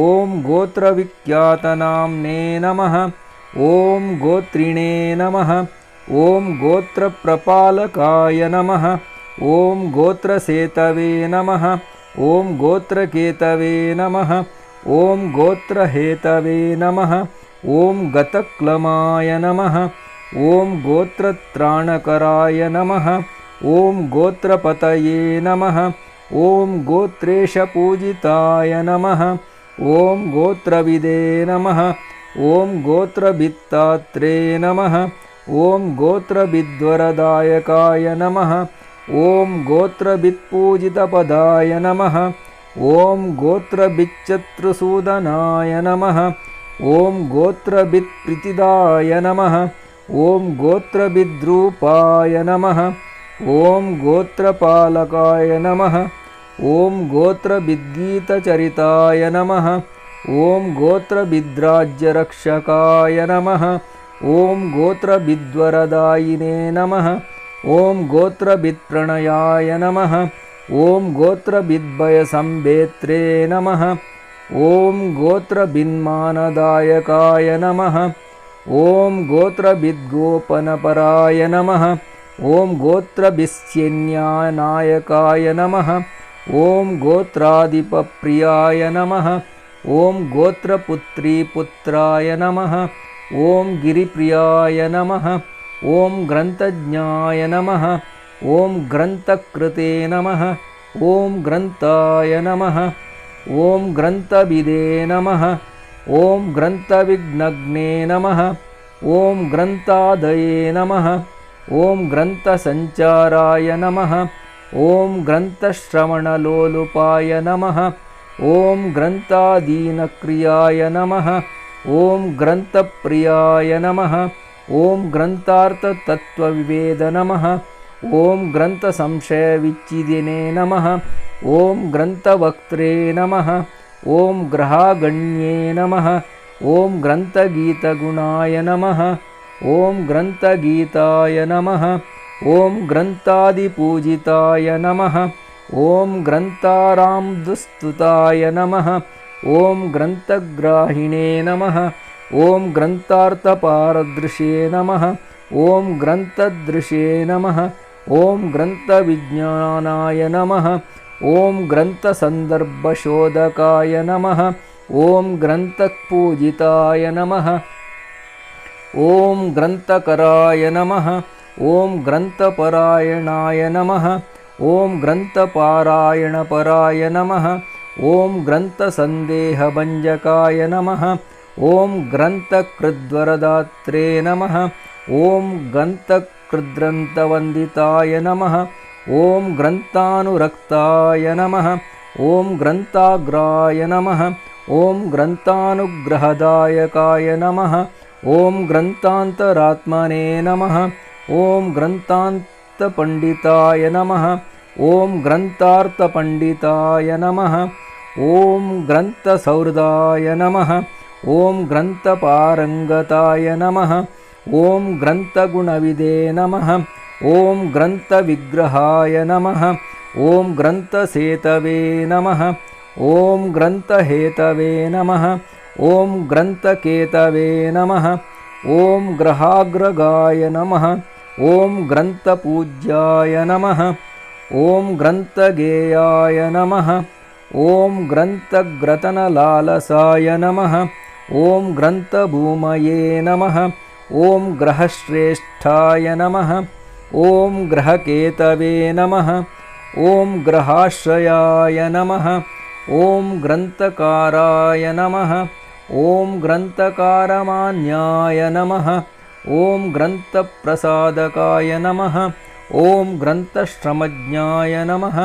ॐ गोत्रविख्यातनाम्ने नमः ॐ गोत्रिणे नमः ॐ गोत्रप्रपालकाय नमः ॐ गोत्रसेतवे नमः ॐ गोत्रकेतवे नमः ॐ गोत्रहेतवे नमः ॐ गतक्लमाय नमः ॐ गोत्रत्राणकराय नमः ॐ गोत्रपतये नमः ॐ गोत्रेशपूजिताय नमः ॐ गोत्रविदे नमः ॐ गोत्रभित्तात्रे नमः ॐ गोत्रभिद्वरदायकाय नमः ॐ गोत्रभित्पूजितपदाय नमः ॐ गोत्रभिच्चत्रुसूदनाय नमः ॐ गोत्रभित्प्रीतिदाय नमः ॐ गोत्रभिद्रूपाय नमः ॐ गोत्रपालकाय नमः ॐ गोत्रभिद्गीतचरिताय नमः ॐ गोत्रभिद्राज्यरक्षकाय नमः ॐ गोत्रभिद्वरदायिने नमः ॐ गोत्रभित्प्रणयाय नमः ॐ गोत्रभिद्भयसम्भेत्रे नमः ॐ गोत्रभिन्मानदायकाय नमः ॐ गोत्रभिद्गोपनपराय नमः ॐ गोत्रभिस्यन्यानायकाय नमः ॐ गोत्राधिपप्रियाय नमः ॐ गोत्रपुत्रीपुत्राय नमः ॐ गिरिप्रियाय नमः ॐ ग्रन्थज्ञाय नमः ॐ ग्रन्थकृते नमः ॐ ग्रन्थाय नमः ॐ ग्रन्थविदे नमः ॐ ग्रन्थविघ्नग्ने नमः ॐ ग्रन्थादये नमः ॐ ग्रन्थसञ्चाराय नमः ॐ ग्रन्थश्रवणलोलुपाय नमः ॐ ग्रन्थादीनक्रियाय नमः ॐ ग्रन्थप्रियाय नमः ॐ ग्रन्थार्थतत्त्वविवेद नमः ॐ ग्रन्थसंशयविच्छिदिने नमः ॐ ग्रन्थवक्त्रे नमः ॐ ग्रहागण्ये नमः ॐ ग्रन्थगीतगुणाय नमः ॐ ग्रन्थगीताय नमः ॐ ग्रन्थादिपूजिताय नमः ॐ ग्रन्थारामदुस्तुताय नमः ॐ ग्रन्थग्राहिणे नमः ॐ ग्रन्थार्थपारदृशे नमः ॐ ग्रन्थदृशे नमः ॐ ग्रन्थविज्ञानाय नमः ॐ ग्रन्थसन्दर्भशोधकाय नमः ॐ ग्रन्थपूजिताय नमः ॐ ग्रन्थकराय नमः ॐ ग्रन्थपरायणाय नमः ॐ ग्रन्थपारायणपराय नमः ॐ ग्रन्थसन्देहभञ्जकाय नमः ॐ ग्रन्थकृद्वरदात्रे नमः ॐ ग्रन्थकृद्ग्रन्थवन्दिताय नमः ॐ ग्रन्थानुरक्ताय नमः ॐ ग्रन्थाग्राय नमः ॐ ग्रन्थानुग्रहदायकाय नमः ॐ ग्रन्थान्तरात्मने नमः ॐ ग्रन्थान्तपण्डिताय नमः ॐ ग्रन्थार्थपण्डिताय नमः ॐ ग्रन्थसौहृदाय नमः ॐ ग्रन्थपारङ्गताय नमः ॐ ग्रन्थगुणविदे नमः ॐ ग्रन्थविग्रहाय नमः ॐ ग्रन्थसेतवे नमः ॐ ग्रन्थहेतवे नमः ॐ ग्रन्थकेतवे नमः ॐ ग्रहाग्रगाय नमः ॐ ग्रन्थपूज्याय नमः ॐ ग्रन्थगेयाय नमः ॐ ग्रन्थग्रथनलालसाय नमः ॐ ग्रन्थभूमये नमः ॐ ग्रहश्रेष्ठाय नमः ॐ ग्रहकेतवे नमः ॐ ग्रहाश्रयाय नमः ॐ ग्रन्थकाराय नमः ॐ ग्रन्थकारमान्याय नमः ॐ ग्रन्थप्रसादकाय नमः ॐ ग्रन्थश्रमज्ञाय नमः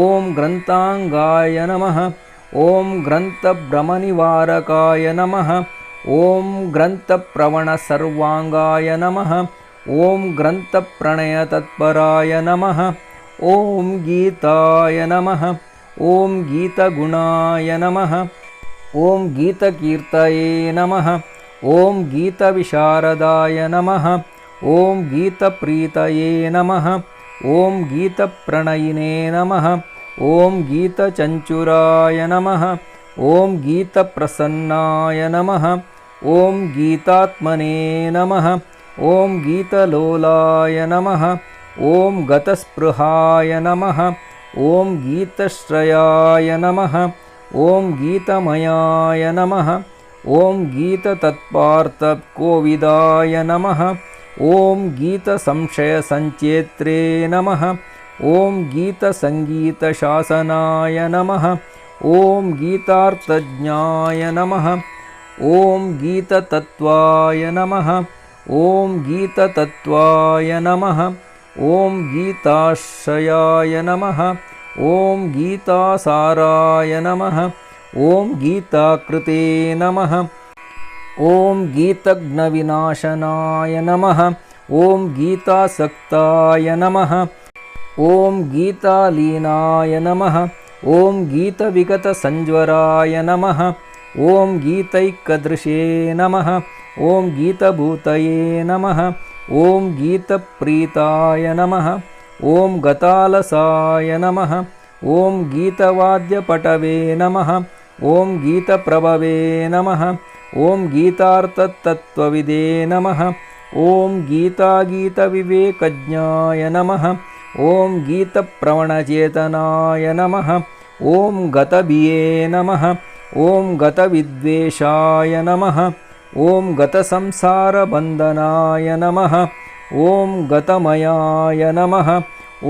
ॐ ग्रन्थाङ्गाय नमः ॐ ग्रन्थभ्रमनिवारकाय नमः ॐ ग्रन्थप्रवणसर्वाङ्गाय नमः ॐ ग्रन्थप्रणयतत्पराय नमः ॐ गीताय नमः ॐ गीतगुणाय नमः ॐ गीतकीर्तये नमः ॐ गीतविशारदाय नमः ॐ गीतप्रीतये नमः ॐ गीतप्रणयिने नमः ॐ गीतचञ्चुराय नमः ॐ गीतप्रसन्नाय नमः ॐ गीतात्मने नमः ॐ गीतलोलाय नमः ॐ गतस्पृहाय नमः ॐ गीतश्रयाय नमः ॐ गीतमयाय नमः ॐ गीततत्पार्थकोविदाय नमः ॐ गीतसंशयसञ्चेत्रे नमः ॐ गीतसङ्गीतशासनाय नमः ॐ गीतार्थज्ञाय नमः ॐ गीततत्त्वाय नमः ॐ गीततत्त्वाय नमः ॐ गीताश्रयाय नमः ॐ गीतासाराय नमः ॐ गीताकृते नमः ॐ गीतघ्नविनाशनाय नमः ॐ गीतासक्ताय नमः ॐ गीतालीनाय नमः ॐ गीतविगतसञ्ज्वराय नमः ॐ गीतैकदृशे नमः ॐ गीतभूतये नमः ॐ गीतप्रीताय नमः ॐ गतालसाय नमः ॐ गीतवाद्यपटवे नमः ॐ गीतप्रभवे नमः ॐ गीतार्थतत्त्वविदे नमः ॐ गीतागीतविवेकज्ञाय नमः ॐ गीतप्रवणचेतनाय नमः ॐ गतभिये नमः ॐ गतविद्वेषाय नमः ॐ गतसंसारबन्धनाय नमः ॐ गतमयाय नमः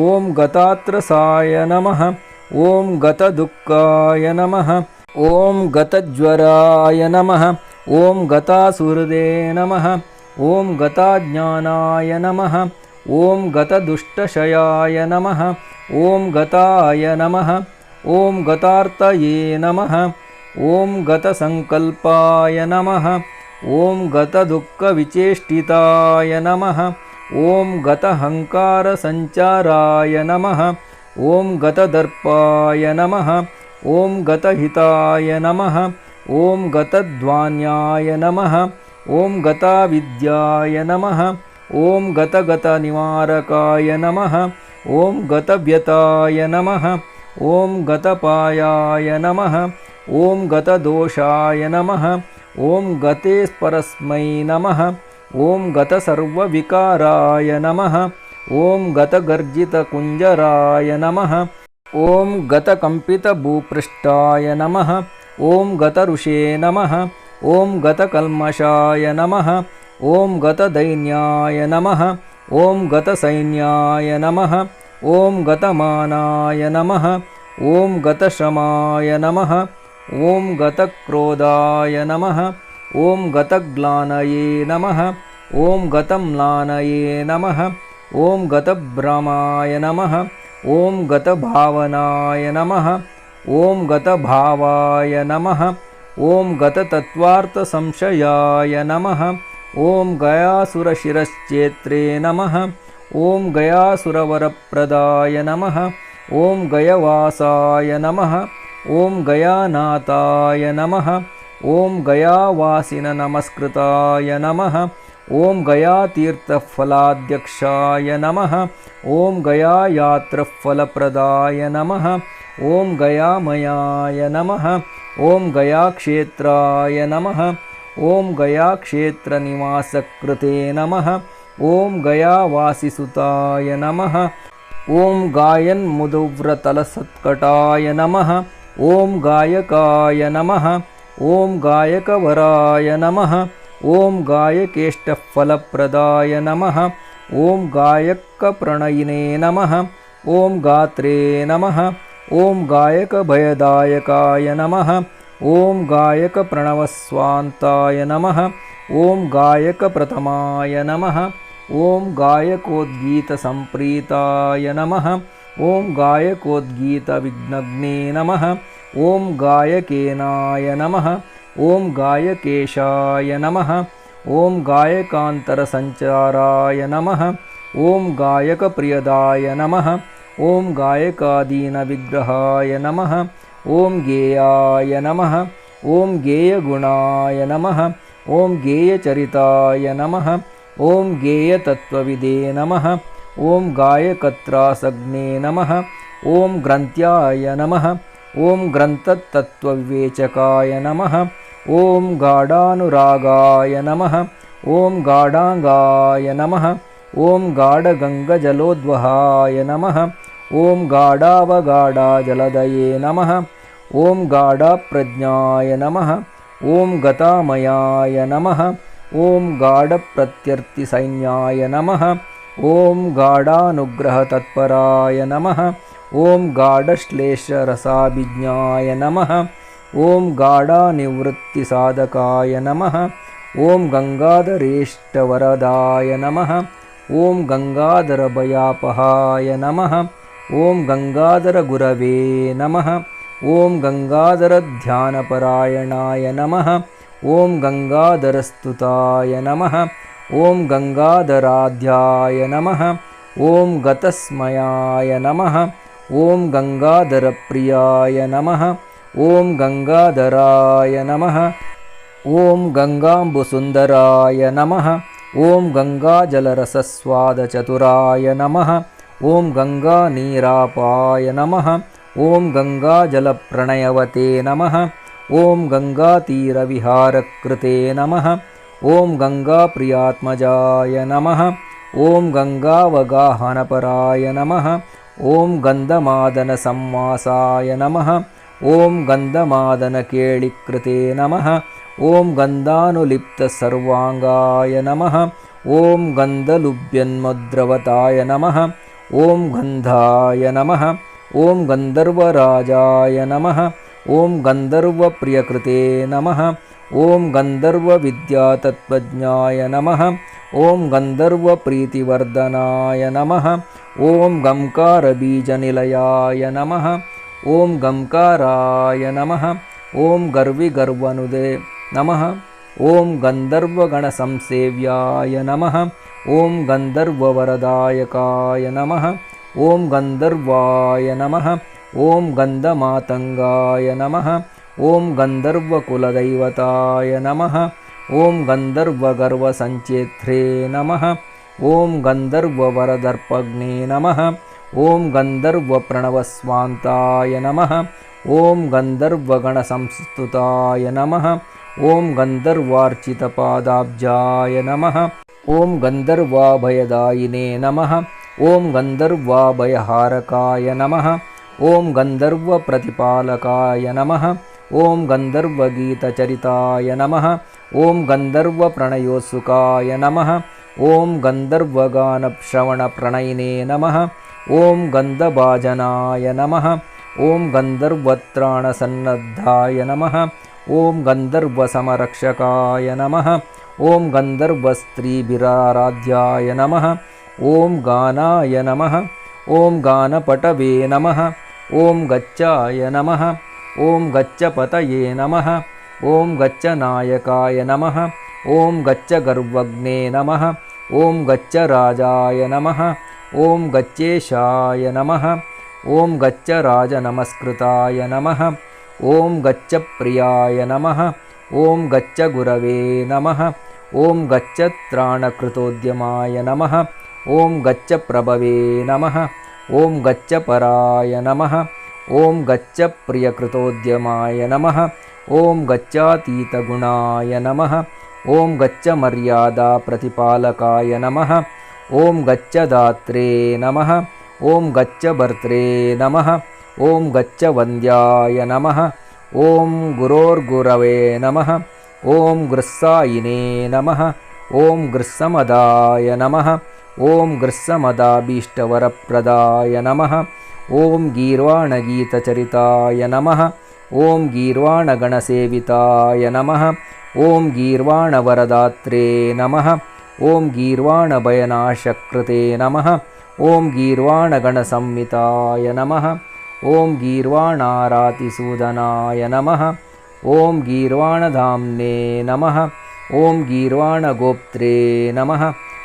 ॐ गतात्रसाय नमः ॐ गतदुःखाय नमः ॐ गतज्वराय नमः ॐ गतासुहृदे नमः ॐ गताज्ञानाय नमः ॐ गतदुष्टशयाय नमः ॐ गताय नमः ॐ गतार्थये नमः ॐ गतसङ्कल्पाय नमः ॐ गतदुःखविचेष्टिताय नमः ॐ गतहङ्कारसञ्चाराय नमः ॐ गतदर्पाय नमः ॐ गतहिताय नमः ॐ गतध्वान्याय नमः ॐ गताविद्याय नमः ॐ गतगतनिवारकाय नमः ॐ गतव्यताय नमः ॐ गतपायाय नमः ॐ गतदोषाय नमः ॐ गतेस्परस्मै नमः ॐ गतसर्वविकाराय नमः ॐ गतगर्जितकुञ्जराय नमः ॐ गतकम्पितभूपृष्ठाय नमः ॐ गतऋषे नमः ॐ गतकल्मषाय नमः ॐ गतदैन्याय नमः ॐ गतसैन्याय नमः ॐ गतमानाय नमः ॐ गतश्रमाय नमः ॐ गतक्रोधाय नमः ॐ गतग्लानये नमः ॐ गतम्लानये नमः ॐ गतभ्रमाय नमः ॐ गतभावनाय नमः ॐ गतभावाय नमः ॐ गततत्त्वार्थसंशयाय नमः ॐ गयासुरशिरश्चेत्रे नमः ॐ गयासुरवरप्रदाय नमः ॐ गयवासाय नमः ॐ गयानाथाय नमः ॐ गयावासिननमस्कृताय नमः ॐ गयातीर्थफलाध्यक्षाय नमः ॐ गयायात्रफलप्रदाय नमः ॐ गयामयाय नमः ॐ गयाक्षेत्राय नमः ॐ गयाक्षेत्रनिवासकृते नमः ॐ गयावासिसुताय नमः ॐ गायन्मुदुव्रतलसत्कटाय नमः ॐ गायकाय नमः ॐ गायकवराय नमः ॐ गायकेष्टफलप्रदाय नमः ॐ गायकप्रणयिने नमः ॐ गात्रे नमः ॐ गायकभयदायकाय नमः ॐ गायकप्रणवस्वान्ताय नमः ॐ गायकप्रथमाय नमः ॐ गायकोद्गीतसम्प्रीताय नमः ॐ गायकोद्गीतविघ्नग्ने नमः ॐ गायकेनाय नमः ॐ गायकेशाय नमः ॐ गायकान्तरसञ्चाराय नमः ॐ गायकप्रियदाय नमः ॐ गायकादीनविग्रहाय नमः ॐ गेयाय नमः ॐ गेयगुणाय नमः ॐ गेयचरिताय नमः ॐ गेयतत्त्वविदे नमः ॐ गायकत्रासग्ने नमः ॐ ग्रन्थ्याय नमः ॐ ग्रन्थतत्त्वविवेचकाय नमः ॐ गाढानुरागाय नमः ॐ गाढाङ्गाय नमः ॐ गाढगङ्गजलोद्वहाय नमः ॐ गाढावगाढाजलदये नमः ॐ गाढप्रज्ञाय नमः ॐ गतामयाय नमः ॐ गाढप्रत्यर्थिसैन्याय नमः ॐ गाढानुग्रहतत्पराय नमः ॐ गाढश्लेषरसाभिज्ञाय नमः ॐ गाढानिवृत्तिसाधकाय नमः ॐ गङ्गाधरेष्टवरदाय नमः ॐ गङ्गाधरभयापहाय नमः ॐ गङ्गाधरगुरवे नमः ॐ गङ्गाधरध्यानपरायणाय नमः ॐ गङ्गाधरस्तुताय नमः ॐ गङ्गाधराध्याय नमः ॐ गतस्मयाय नमः ॐ गङ्गाधरप्रियाय नमः ॐ गङ्गाधराय नमः ॐ गङ्गाम्बुसुन्दराय नमः ॐ गङ्गाजलरसस्वादचतुराय नमः ॐ गङ्गानीरापाय नमः ॐ गङ्गाजलप्रणयवते नमः ॐ गङ्गातीरविहारकृते नमः ॐ गङ्गाप्रियात्मजाय नमः ॐ गङ्गावगाहनपराय नमः ॐ गन्धमादनसंवासाय नमः ॐ गन्धमादनकेळिकृते नमः ॐ गन्धानुलिप्तसर्वाङ्गाय नमः ॐ गन्धलुब्यन्मुद्रवताय नमः ॐ गन्धाय नमः ॐ गन्धर्वराजाय नमः ॐ गन्धर्वप्रियकृते नमः ॐ गन्धर्वविद्यातत्त्वज्ञाय नमः ॐ गन्धर्वप्रीतिवर्धनाय नमः ॐ गंकारबीजनिलयाय नमः ॐ गंकाराय नमः ॐ गर्विगर्वनुदे नमः ॐ गन्धर्वगणसंसेव्याय नमः ॐ गन्धर्ववरदायकाय नमः ॐ गन्धर्वाय नमः ॐ गन्धमातङ्गाय नमः ॐ गन्धर्वकुलदैवताय नमः ॐ गन्धर्वगर्वसञ्चेत्रे नमः ॐ गन्धर्ववरदर्पग्ने नमः ॐ गन्धर्वप्रणवस्वान्ताय नमः ॐ गन्धर्वगणसंस्तुताय नमः ॐ गन्धर्वार्चितपादाब्जाय नमः ॐ गन्धर्वाभयदायिने नमः ॐ गन्धर्वाभयहारकाय नमः ॐ गन्धर्वप्रतिपालकाय नमः ॐ गन्धर्वगीतचरिताय नमः ॐ गन्धर्वप्रणयोत्सुकाय नमः ॐ गन्धर्वगानश्रवणप्रणयिने नमः ॐ गन्धभाजनाय नमः ॐ गन्धर्वत्राणसन्नद्धाय नमः ॐ गन्धर्वसमरक्षकाय नमः ॐ गन्धर्वस्त्रीभिराराध्याय नमः ॐ गानाय नमः ॐ गानपटवे नमः ॐ गच्चाय नमः ॐ गच्चपतये नमः ॐ गच्चनायकाय नमः ॐ गच्चगर्वग्ने नमः ॐ गच्चराजाय नमः ॐ गच्चेशाय नमः ಓಂ ಗಚ್ಚ ರಾಜ ನಮಸ್ಕೃತಾಯ ನಮಃ. ಓಂ ಗಚ್ಚ ಪ್ರಿಯಾಯ ನಮಃ. ಓಂ ಗಚ್ಚ ಗುರವೇ ನಮಃ. ಓಂ ಗಚ್ಚ ತ್ರಾಣಕೃತೋದ್ಯಮಾಯ ನಮಃ. ಓಂ ಗಚ್ಚ ಪ್ರಭವೇ ನಮಃ. ಓಂ ಗಚ್ಚ ಪರಾಯ ನಮಃ. ಓಂ ಗಚ್ಚ ಪ್ರಿಯಕೃತೋದ್ಯಮಾಯ ನಮಃ. ಓಂ ಗಚ್ಚಾತೀತಗುಣಾಯ ನಮಃ. ಓಂ ಗಚ್ಚ ಮರ್ಯಾದಾ ಪ್ರತಿಪಾಲಕಾಯ ನಮಃ. ಓಂ ಗಚ್ಚ ದಾತ್ರೇ ನಮಃ. ಓಂ ಗಚ್ಚ ಭರ್ತ್ರೇ ನಮಃ. ಓಂ ಗಚ್ಚ ವಂದ್ಯಾಯ ನಮಃ. ಓಂ ಗುರೋರ್ಗುರವೇ ನಮಃ. ಓಂ ಗೃಸ್ಸಾಯಿನೇ ನಮಃ. ಓಂ ಗೃಸ್ಸಮದಾಯ ನಮಃ. ಓಂ ಗೃಸ್ಸಮದಾಭೀಷ್ಟವರಪ್ರದಾಯ ನಮಃ. ಓಂ ಗೀರ್ವಾಣಗೀತಚರಿತಾಯ ನಮಃ. ಓಂ ಗೀರ್ವಾಣಗಣಸೇವಿತಾಯ ನಮಃ. ಓಂ ಗೀರ್ವಾಣವರದಾತ್ರೇ ನಮಃ. ಓಂ ಗೀರ್ವಾಣಭಯನಾಶಕೃತೆ ನಮಃ. ಓಂ ಗೀರ್ವಾಣಗಣಸಂಹಿತಾಯ ನಮಃ. ಓಂ ಗೀರ್ವಾಣಾರಾತಿಸೂದನಾಯ ನಮಃ. ಓಂ ಗೀರ್ವಾಣಧಾಮ್ನೇ ನಮಃ. ಓಂ ಗೀರ್ವಾಣಗೋಪ್ತ್ರೇ ನಮಃ.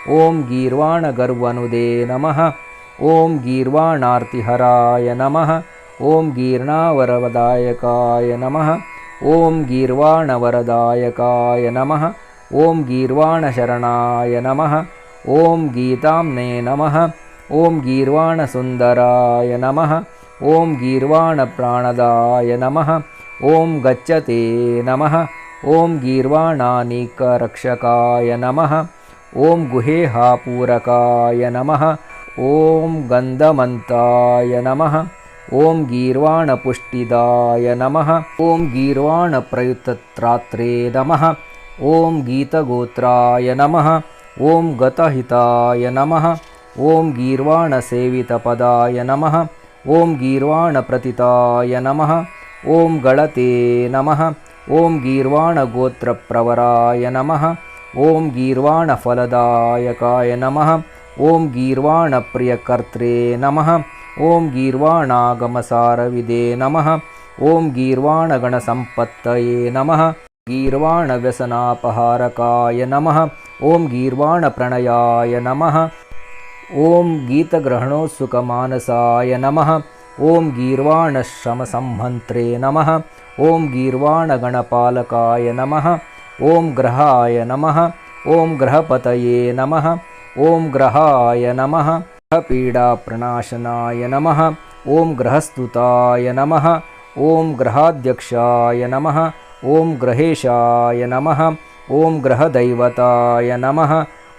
ಓಂ ಗೀರ್ವಾಣಗರ್ವನುದೇ ನಮಃ. ಓಂ ಗೀರ್ವಾಣಾರ್ತಿಹರಾಯ ನಮಃ. ಓಂ ಗೀರ್ಣಾವರವದಾಯಕಾಯ ನಮಃ. ಓಂ ಗೀರ್ವಾಣವರದಾಯಕಾಯ ನಮಃ. ಓಂ ಗೀರ್ವಾಣಶರಣಾಯ ನಮಃ. ಓಂ ಗೀತಾಂನೇ ನಮಃ. ಓಂ ಗೀರ್ವಾಣಸುಂದರಾಯ ನಮಃ. ಓಂ ಗೀರ್ವಾಣಪ್ರಾಣದಾಯ ನಮಃ. ಓಂ ಗಚ್ಚತೆ ನಮಃ. ಓಂ ಗೀರ್ವಾಣಾನೀಕರಕ್ಷಕಾಯ ನಮಃ. ಓಂ ಗುಹೇಹಾಪೂರಕಾಯ ನಮಃ. ಓಂ ಗಂಧಮಂತಾಯ ನಮಃ. ಓಂ ಗೀರ್ವಾಣಪುಷ್ಟಿದಾಯ ನಮಃ. ಓಂ ಗೀರ್ವಾಣಪ್ರಯುಕ್ತತ್ರಾತ್ರೇ ನಮಃ. ಓಂ ಗೀತಗೋತ್ರಾಯ ನಮಃ. ಓಂ ಗತಹಿತಾಯ ನಮಃ. ಓಂ ಗೀರ್ವಾಣಸೇವಿತಪದಾಯ ನಮಃ. ಓಂ ಗೀರ್ವಾಣಪ್ರತಿತಾಯ ನಮಃ. ಓಂ ಗಳತೆ ನಮಃ. ಓಂ ಗೀರ್ವಾಣಗೋತ್ರಪ್ರವರಾಯ ನಮಃ. ಓಂ ಗೀರ್ವಾಣಫಲದಾಯಕಾಯ ನಮಃ. ಓಂ ಗೀರ್ವಾಣಪ್ರಿಯಕರ್ತ್ರೇ ನಮಃ. ಓಂ ಗೀರ್ವಾಣಾಗಮಸಾರವಿದೇ ನಮಃ. ಓಂ ಗೀರ್ವಾಣಗಣಸಂಪತ್ತಯೇ ನಮಃ. ಗೀರ್ವಾಣವ್ಯಸನಾಪಹಾರಕಾಯ ನಮಃ. ಓಂ ಗೀರ್ವಾಣಪ್ರಣಯಾಯ ನಮಃ. ಓಂ ಗೀತಗ್ರಹಣೋತ್ಸುಕಮಾನಸಾಯ ನಮಃ. ಓಂ ಗೀರ್ವಾಣಶ್ರಮಸಂಹಂತ್ರೇ ನಮಃ. ಓಂ ಗೀರ್ವಾಣಗಣಪಾಲಕಾಯ ನಮಃ. ಓಂ ಗ್ರಹಾಯ ನಮಃ. ಓಂ ಗ್ರಹಪತಯೇ ನಮಃ. ಓಂ ಗ್ರಹಾಯ ನಮಃ. ಗ್ರಹಪೀಡಾಪ್ರಣಾಶನಾಯ ನಮಃ. ಓಂ ಗ್ರಹಸ್ತುತಾಯ ನಮಃ. ಓಂ ಗ್ರಹಾಧ್ಯಕ್ಷಾಯ ನಮಃ. ಓಂ ಗ್ರಹೇಶಾಯ ನಮಃ. ಓಂ ಗ್ರಹದೈವತಾಯ ನಮಃ.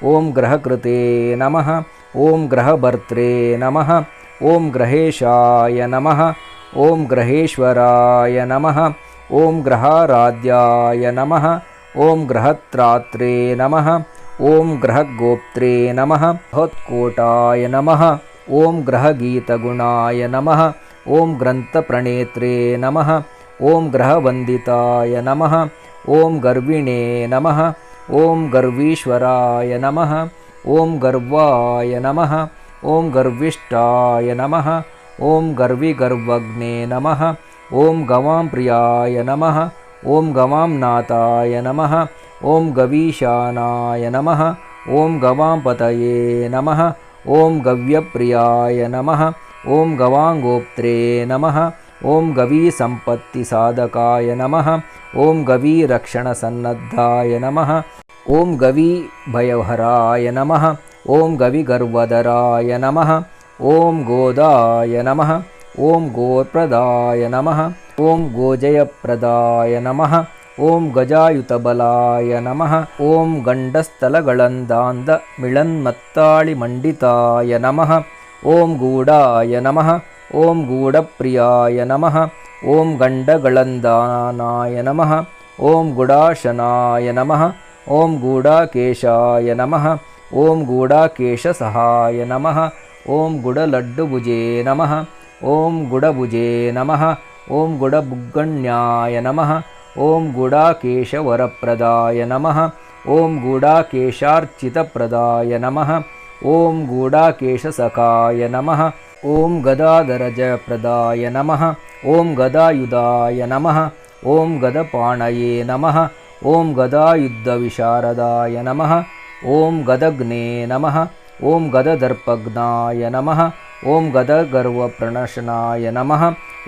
ಓಂ ಗ್ರಹಕೃತೆ ನಮಃ. ಓಂ ಗ್ರಹಭರ್ತ್ರೇ ನಮಃ. ಓಂ ಗ್ರಹೇಶಾಯ ನಮಃ. ಓಂ ಗ್ರಹೇಶ್ವರಾಯ ನಮಃ. ಓಂ ಗ್ರಹಾರಾಧ್ಯಾಯ ನಮಃ. ಓಂ ಗ್ರಹತ್ರಾತ್ರೇ ನಮಃ. ಓಂ ಗ್ರಹಗೋಪ್ತ್ರೇ ನಮಃ. ಬೃಹತ್ಕೋಟಾಯ ನಮಃ. ಓಂ ಗ್ರಹಗೀತಗುಣಾಯ ನಮಃ. ಓಂ ಗ್ರಂಥಪ್ರಣೇತ್ರೇ ನಮಃ. ಓಂ ಗ್ರಹವಂದಿತಾಯ ನಮಃ. ಓಂ ಗರ್ವಿಣೇ ನಮಃ. ಓಂ ಗರ್ವೀಶ್ವರಾಯ ನಮಃ. ಓಂ ಗರ್ವಾಯ ನಮಃ. ಓಂ ಗರ್ವಿಷ್ಠಾಯ ನಮಃ. ಓಂ ಗರ್ವಿಗರ್ವಗ್ನೇ ನಮಃ. ಓಂ ಗವಾಂ ಪ್ರಿಯಾಯ ನಮಃ. ಓಂ ಗವಾಂನಾಥಾಯ ನಮಃ. ಓಂ ಗವೀಶಾನಾಯ ನಮಃ. ಓಂ ಗವಾಂಪತಯೇ ನಮಃ. ಓಂ ಗವ್ಯಪ್ರಿಯಾಯ ನಮಃ. ಓಂ ಗವಾಂಗೋಪ್ತ್ರೇ ನಮಃ. ಓಂ ಗವೀಸಂಪತ್ತಿಸಾಧಕಾಯ ನಮಃ. ಓಂ ಗವೀರಕ್ಷಣಸನ್ನದ್ಧಾಯ ನಮಃ. ಓಂ ಗವೀಭಯಹರಾಯ ನಮಃ. ಓಂ ಗವಿಗರ್ವಧರಾಯ ನಮಃ. ಓಂ ಗೋದಾಯ ನಮಃ. ಓಂ ಗೋಪ್ರದಾಯ ನಮಃ. ಓಂ ಗೋಜಯಪ್ರದಾಯ ನಮಃ. ಓಂ ಗಜಾಯುತಬಲಾಯ ನಮಃ. ಓಂ ಗಂಡಸ್ಥಲಗಳಂದಾಂದ ಮಿಳನ್ಮತ್ತಾಳಿಮಂಡಿತಾಯ ನಮಃ. ಓಂ ಗೂಢಾಯ ನಮಃ. ಓಂ ಗೂಢಪ್ರಿಯಾಯ ನಮಃ. ಓಂ ಗಂಡಗಳಂದಾನಾಯ ನಮಃ. ಓಂ ಗುಡಾಶನಾಯ ನಮಃ. ಓಂ ಗೂಢಾಕೇಶಾಯ ನಮಃ. ಓಂ ಗೂಢಾಕೇಶಸಹಾಯ ನಮಃ. ಓಂ ಗುಡಲಡ್ಡುಭುಜೇ ನಮಃ. ಓಂ ಗುಡಭುಜೇ ನಮಃ. ಓಂ ಗುಡಬುಗ್ಗಣ್ಯಾಯ ನಮಃ. ಓಂ ಗೂಢಾಕೇಶವರಪ್ರದಾಯ ನಮಃ. ಓಂ ಗೂಢಾಕೇಶಾರ್ಚಿತಪ್ರದಾಯ ನಮಃ. ಓಂ ಗೂಢಾಕೇಶಸಖಾಯ ನಮಃ. ಓಂ ಗದಾಧರಜಯಪ್ರದಾಯ ನಮಃ. ಓಂ ಗದಾಯುಧಾಯ ನಮಃ. ಓಂ ಗದಪಾಣಯೇ ನಮಃ. ಓಂ ಗದಾಯುದ್ಧವಿಶಾರದಾಯ ನಮಃ. ಓಂ ಗದಗ್ನೇ ನಮಃ. ಓಂ ಗದದರ್ಪಘ್ನಾಯ ನಮಃ. ಓಂ ಗದಗರ್ವಪ್ರಣಶನಾಯ ನಮಃ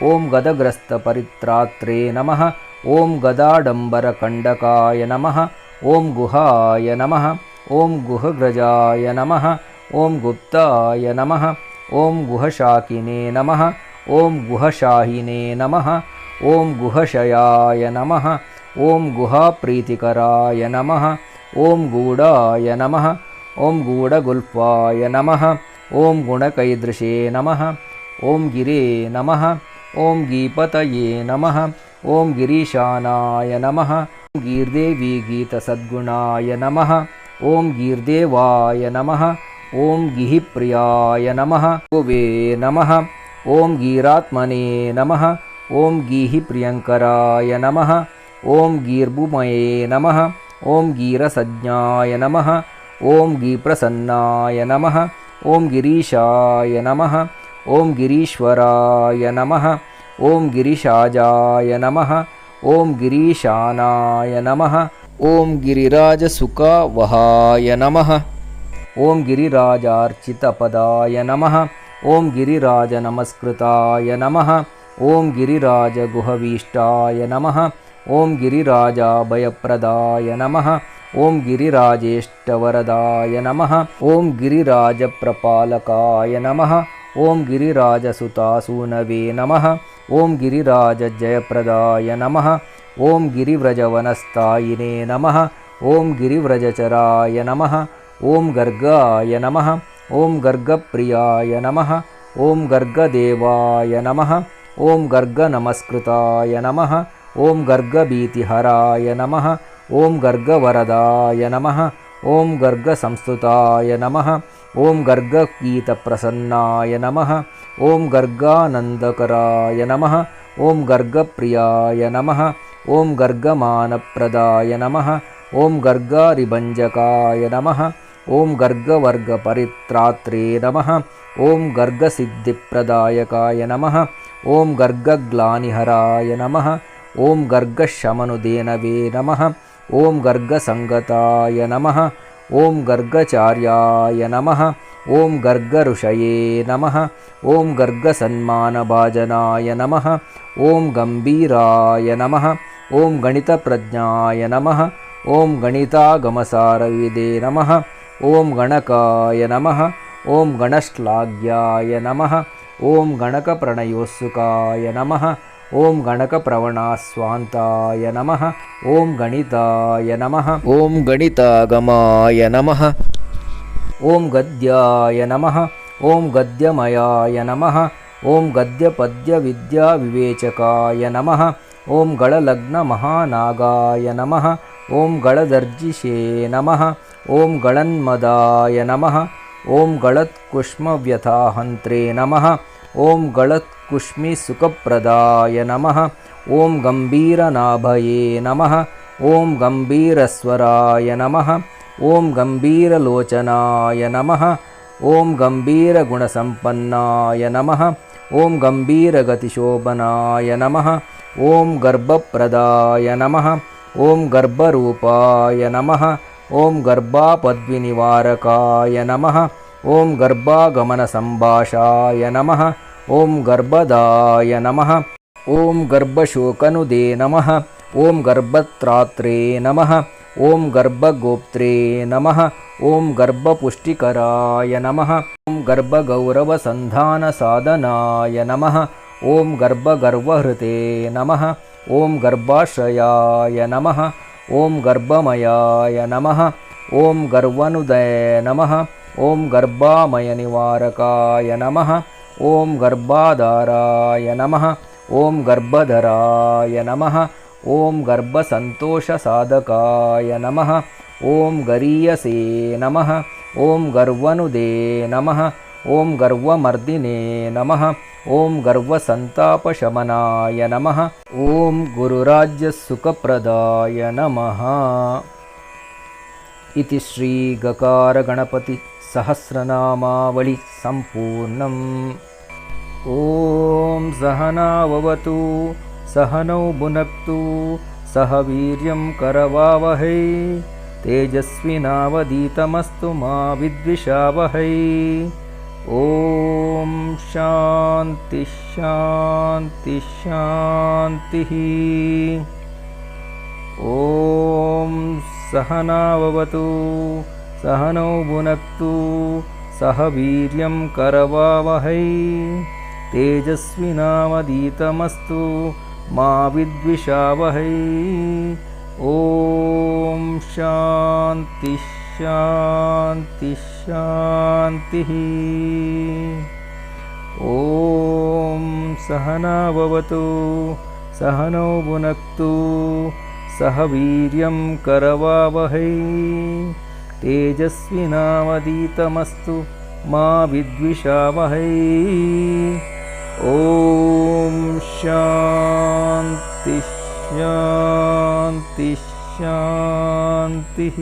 ಓಂ ಗದಗ್ರಸ್ತಪರಿತ್ರಾತ್ರೇ ನಮಃ ಓಂ ಗದಾಡಂಬರಕಂಡಕಾಯ ನಮಃ ಓಂ ಗುಹಾಯ ನಮಃ ಓಂ ಗುಹಗ್ರಜಾಯ ನಮಃ ಓಂ ಗುಪ್ತಾಯ ನಮಃ ಓಂ ಗುಹಶಾಕಿನೇ ನಮಃ ಓಂ ಗುಹಶಾಹಿನೇ ನಮಃ ಓಂ ಗುಹಶಯಾಯ ನಮಃ ಓಂ ಗುಹಾಪ್ರೀತಿಕರಾಯ ನಮಃ ಓಂ ಗೂಢಾಯ ನಮಃ ಓಂ ಗೂಢಗುಲ್ಫಾಯ ನಮಃ ಓಂ ಗುಣಕೈದೃಶೇ ನಮಃ ಓಂ ಗಿರೇ ನಮಃ ಓಂ ಗೀಪತಯೇ ನಮಃ ಓಂ ಗಿರೀಶಾನಾಯ ನಮಃ ಓಂ ಗೀರ್ದೇವಿ ಗೀತಸದ್ಗುಣಾಯ ನಮಃ ಓಂ ಗೀರ್ದೇವಾಯ ನಮಃ ಓಂ ಗಿಹಿಪ್ರಿಯಾಯ ನಮಃ ಗೋವೇ ನಮಃ ಓಂ ಗೀರಾತ್ಮನೇ ನಮಃ ಓಂ ಗೀಹಿಪ್ರಿಯಂಕರಾಯ ನಮಃ ಓಂ ಗೀರ್ಭುಮಯೇ ನಮಃ ಓಂ ಗೀರಸಜ್ಞಾಯ ನಮಃ ಓಂ ಗೀಪ್ರಸನ್ನಾಯ ನಮಃ ಓಂ ಗಿರೀಶಾಯ ನಮಃ ಓಂ ಗಿರೀಶ್ವರಾಯ ನಮಃ ಓಂ ಗಿರಿಶಾಜಾಯ ನಮಃ ಓಂ ಗಿರೀಶಾನಾಯ ನಮಃ ಓಂ ಗಿರಿರಾಜಸುಖವಹಾಯ ನಮಃ ಓಂ ಗಿರಿರಾಜಾರ್ಚಿತಪದಾಯ ನಮಃ ಓಂ ಗಿರಿರಾಜನಮಸ್ಕೃತಾಯ ನಮಃ ಓಂ ಗಿರಿರಾಜಗುಹವೀಷ್ಟಾಯ ನಮಃ ಓಂ ಗಿರಿರಾಜಾಭಯಪ್ರದಾಯ ನಮಃ ಓಂ ಗಿರಿರಾಜೇಷ್ಟವರದಾಯ ನಮಃ ಓಂ ಗಿರಿರಾಜಪ್ರಪಾಲಕಾಯ ನಮಃ ಓಂ ಗಿರಿರಾಜಸುತಾಸೂನವೇ ನಮಃ ಓಂ ಗಿರಿರಾಜಜಯಪ್ರದಾಯ ನಮಃ ಓಂ ಗಿರಿವ್ರಜವನಸ್ಥಾಯಿನೇ ನಮಃ ಓಂ ಗಿರಿವ್ರಜಚರಾಯ ನಮಃ ಓಂ ಗರ್ಗಾಯ ನಮಃ ಓಂ ಗರ್ಗಪ್ರಿಯಾಯ ನಮಃ ಓಂ ಗರ್ಗದೇವಾಯ ನಮಃ ಓಂ ಗರ್ಗನಮಸ್ಕೃತಾಯ ನಮಃ ಓಂ ಗರ್ಗಭೀತಿಹರಾಯ ನಮಃ ಓಂ ಗರ್ಗವರದಾಯ ನಮಃ ಓಂ ಗರ್ಗಸಂಸ್ತುತಾಯ ನಮಃ ಓಂ ಗರ್ಗಗೀತಪ್ರಸನ್ನಾಯ ನಮಃ ಓಂ ಗರ್ಗಾನಂದಕರಾಯ ನಮಃ ಓಂ ಗರ್ಗಪ್ರಿಯಾಯ ನಮಃ ಓಂ ಗರ್ಗಮಾನಪ್ರದಾಯ ನಮಃ ಓಂ ಗರ್ಗಾರಿಭಂಜಕಾಯ ನಮಃ ಓಂ ಗರ್ಗವರ್ಗಪರಿತ್ರಾತ್ರೇ ನಮಃ ಓಂ ಗರ್ಗಸಿದ್ಧಿಪ್ರದಾಯಕಾಯ ನಮಃ ಓಂ ಗರ್ಗಗ್ಲಾನಿಹರಾಯ ನಮಃ ಓಂ ಗರ್ಗಶಮನುದೇನವೇ ನಮಃ ಓಂ ಗರ್ಗಸಂಗತಾಯ ನಮಃ ಓಂ ಗರ್ಗಚಾರ್ಯಾಯ ನಮಃ ಓಂ ಗರ್ಗಋಷಯೇ ನಮಃ ಓಂ ಗರ್ಗಸನ್ಮಾನಭಾಜನಾಯ ನಮಃ ಓಂ ಗಂಭೀರಾಯ ನಮಃ ಓಂ ಗಣಿತಪ್ರಜ್ಞಾಯ ನಮಃ ಓಂ ಗಣಿತಾಗಮಸಾರವಿದೇ ನಮಃ ಓಂ ಗಣಕಾಯ ನಮಃ ಓಂ ಗಣಶ್ಲಾಘ್ಯಾಯ ನಮಃ ಓಂ ಗಣಕಪ್ರಣಯೋತ್ಸುಕಾಯ ನಮಃ ಓಂ ಗಣಕಪ್ರವಣಾಸ್ವಾಂತಾಯ ನಮಃ ಓಂ ಗಣಿತಾಯ ನಮಃ ಓಂ ಗಣಿತಾಗಮಾಯ ನಮಃ ಓಂ ಗದ್ಯಾಯ ನಮಃ ಓಂ ಗದ್ಯಮಯಾಯ ನಮಃ ಓಂ ಗದ್ಯಪದ್ಯವಿದ್ಯಾವಿವೇಚಕಾಯ ನಮಃ ಓಂ ಗಳಲಗ್ನಮಹಾನಾಗಾಯ ನಮಃ ಓಂ ಗಳದರ್ಜಿಷೇ ನಮಃ ಓಂ ಗಳನ್ಮದಾಯ ನಮಃ ಓಂ ಗಳತ್ಕುಷ್ಮವ್ಯಥಾಹಂತ್ರೇ ನಮಃ ಓಂ ಗಳತ್ಕುಷ್ಮಿಸುಖಪ್ರದಾಯ ನಮಃ ಓಂ ಗಂಭೀರನಾಭಯೇ ನಮಃ ಓಂ ಗಂಭೀರಸ್ವರಾಯ ನಮಃ ಓಂ ಗಂಭೀರಲೋಚನಾಯ ನಮಃ ಓಂ ಗಂಭೀರಗುಣಸಂಪನ್ನಾಯ ನಮಃ ಓಂ ಗಂಭೀರಗತಿಶೋಭನಾಯ ನಮಃ ಓಂ ಗರ್ಭಪ್ರದಾಯ ನಮಃ ಓಂ ಗರ್ಭರೂಪಾಯ ನಮಃ ಓಂ ಗರ್ಭಾಪದ್ವಿನಿವಾರಕಾಯ ನಮಃ ಓಂ ಗರ್ಭಾಗಮನಸಂಭಾಷಾಯ ನಮಃ ಓಂ ಗರ್ಭದಾಯ ನಮಃ ಓಂ ಗರ್ಭಶೋಕನುದೇ ನಮಃ ಓಂ ಗರ್ಭತ್ರಾತ್ರೇ ನಮಃ ಓಂ ಗರ್ಭಗೋಪ್ತ್ರೇ ನಮಃ ಓಂ ಗರ್ಭಪುಷ್ಟಿಕರಾಯ ನಮಃ ಓಂ ಗರ್ಭಗೌರವಸಂಧಾನಸಾಧನಾಯ ನಮಃ ಓಂ ಗರ್ಭಗರ್ವಹೃತೆ ನಮಃ ಓಂ ಗರ್ಭಾಶ್ರಯಾಯ ನಮಃ ಓಂ ಗರ್ಭಮಯಾಯ ನಮಃ ಓಂ ಗರ್ವನುದಯ ನಮಃ ಓಂ ಗರ್ಭಾಮಯನಿವಾರಕಾಯ ನಮಃ ಓಂ ಗರ್ಭಾಧಾರಾಯ ನಮಃ ಓಂ ಗರ್ಭಧರಾಯ ನಮಃ ಓಂ ಗರ್ಭಸಂತೋಷಸಾಧಕಾಯ ನಮಃ ಓಂ ಗರೀಯಸೇ ನಮಃ ಓಂ ಗರ್ವನುದೇ ನಮಃ ಓಂ ಗರ್ವಮರ್ದಿನೇ ನಮಃ ಓಂ ಗರ್ವಸಂತಾಪಶಮನಾಯ ನಮಃ ಓಂ ಗುರುರಾಜ್ಯಸುಖಪ್ರದಾಯ ನಮಃ ಇತಿ ಶ್ರೀ ಗಕಾರ ಗಣಪತಿ ಸಹಸ್ರನಾಮಾವಳಿ ಸಂಪೂರ್ಣಂ. ಓಂ ಸಹನಾವವತು ಸಹನೌ ಭುನಕ್ತು ಸಹ ವೀರ್ಯಂ ಕರವಾವಹೈ ತೇಜಸ್ವಿನಾವಧೀತಮಸ್ತು ಮಾ ವಿದ್ವಿಷಾವಹೈ. ॐ शान्ति शान्ति शान्तिः। ॐ सहनाववतु सहनौ भुनक्तु सह वीर्यं करवावहै तेजस्विनावधीतमस्तु मा विद्विषावहै। ॐ शान्ति शान्ति शान्तिः। ॐ सहनाववतु सहनौ भुनक्तु सह वीर्यं करवावहै तेजस्विनावधीतमस्तु मा विद्विषावहै। ॐ शान्ति शान्ति शान्तिः।